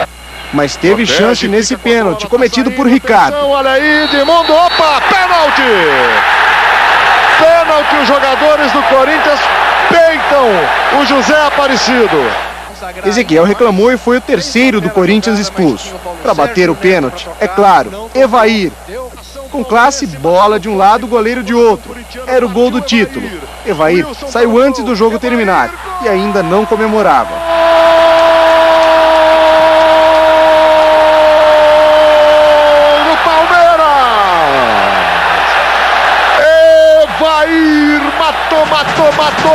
Mas teve chance nesse pênalti cometido por Ricardo. Olha aí, Edmundo, opa, pênalti! Pênalti, os jogadores do Corinthians peitam o José Aparecido. Ezequiel reclamou e foi o terceiro do Corinthians expulso. Para bater o pênalti, é claro, Evair. Com classe, bola de um lado, goleiro de outro. Era o gol do título. Evair saiu antes do jogo terminar e ainda não comemorava. Do Palmeiras! Evair matou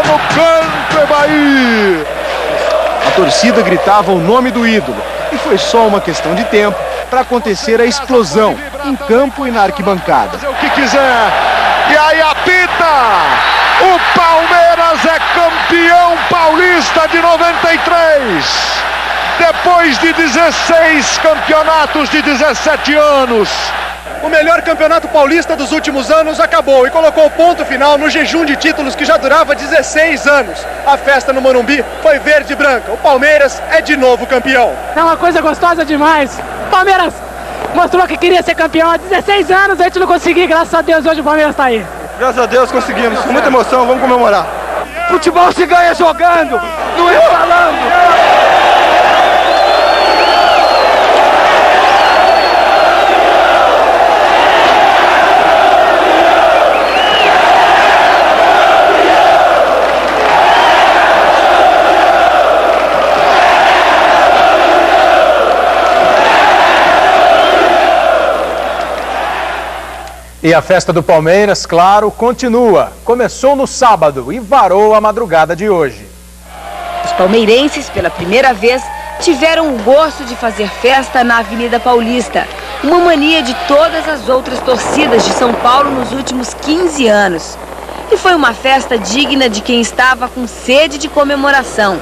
no canto, Evair! A torcida gritava o nome do ídolo e foi só uma questão de tempo para acontecer a explosão em campo e na arquibancada. O que quiser. E aí apita! O Palmeiras é campeão paulista de 93. Depois de 16 campeonatos de 17 anos. O melhor campeonato paulista dos últimos anos acabou e colocou ponto final no jejum de títulos que já durava 16 anos. A festa no Morumbi foi verde e branca. O Palmeiras é de novo campeão. É uma coisa gostosa demais. O Palmeiras mostrou que queria ser campeão há 16 anos, a gente não conseguiu. Graças a Deus, hoje o Palmeiras está aí. Graças a Deus conseguimos. Com muita emoção, vamos comemorar. Futebol se ganha jogando, não é falando. E a festa do Palmeiras, claro, continua. Começou no sábado e varou a madrugada de hoje. Os palmeirenses, pela primeira vez, tiveram o gosto de fazer festa na Avenida Paulista. Uma mania de todas as outras torcidas de São Paulo nos últimos 15 anos. E foi uma festa digna de quem estava com sede de comemoração.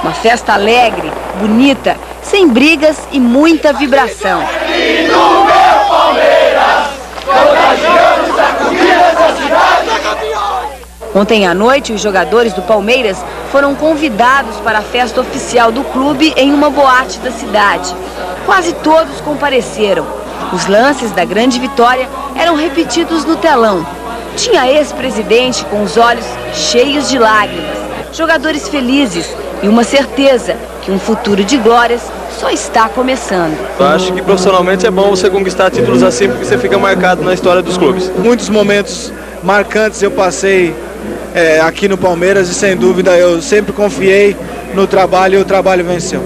Uma festa alegre, bonita, sem brigas e muita vibração. Ontem à noite, os jogadores do Palmeiras foram convidados para a festa oficial do clube em uma boate da cidade. Quase todos compareceram. Os lances da grande vitória eram repetidos no telão. Tinha ex-presidente com os olhos cheios de lágrimas, jogadores felizes e uma certeza que um futuro de glórias só está começando. Eu acho que profissionalmente é bom você conquistar títulos assim, porque você fica marcado na história dos clubes. Muitos momentos marcantes eu passei aqui no Palmeiras e sem dúvida eu sempre confiei no trabalho e o trabalho venceu.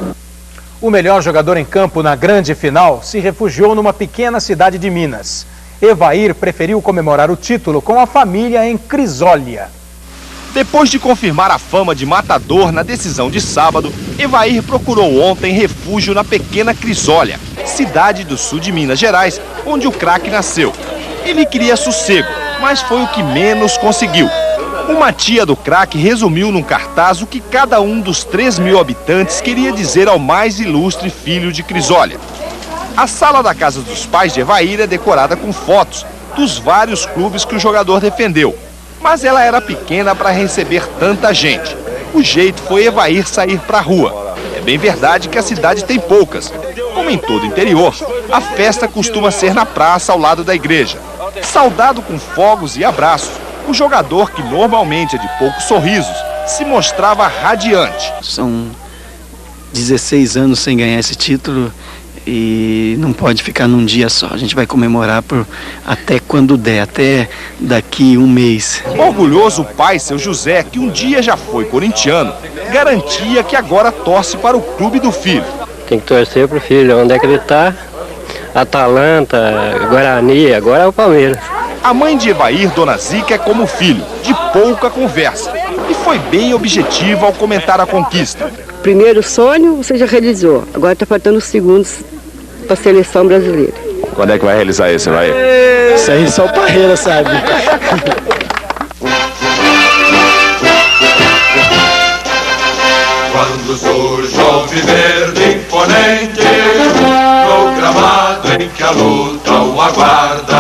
O melhor jogador em campo na grande final se refugiou numa pequena cidade de Minas. Evair preferiu comemorar o título com a família em Crisólia. Depois de confirmar a fama de matador na decisão de sábado, Evair procurou ontem refúgio na pequena Crisólia, cidade do sul de Minas Gerais, onde o craque nasceu. Ele queria sossego, mas foi o que menos conseguiu. Uma tia do craque resumiu num cartaz o que cada um dos 3.000 habitantes queria dizer ao mais ilustre filho de Crisólia. A sala da casa dos pais de Evair é decorada com fotos dos vários clubes que o jogador defendeu. Mas ela era pequena para receber tanta gente. O jeito foi Evair sair para a rua. É bem verdade que a cidade tem poucas. Como em todo o interior, a festa costuma ser na praça ao lado da igreja. Saudado com fogos e abraços, o jogador, que normalmente é de poucos sorrisos, se mostrava radiante. São 16 anos sem ganhar esse título e não pode ficar num dia só. A gente vai comemorar até quando der, até daqui um mês. Orgulhoso, o pai, seu José, que um dia já foi corintiano, garantia que agora torce para o clube do filho. Tem que torcer pro filho, onde é que ele tá? Atalanta, Guarani, agora é o Palmeiras. A mãe de Evair, Dona Zica, é como filho, de pouca conversa. E foi bem objetiva ao comentar a conquista. Primeiro sonho você já realizou, agora está faltando os segundos para a seleção brasileira. Quando é que vai realizar esse, vai? Isso aí só o Parreira sabe. Quando surge o alviverde imponente, no gramado em que a luta o aguarda,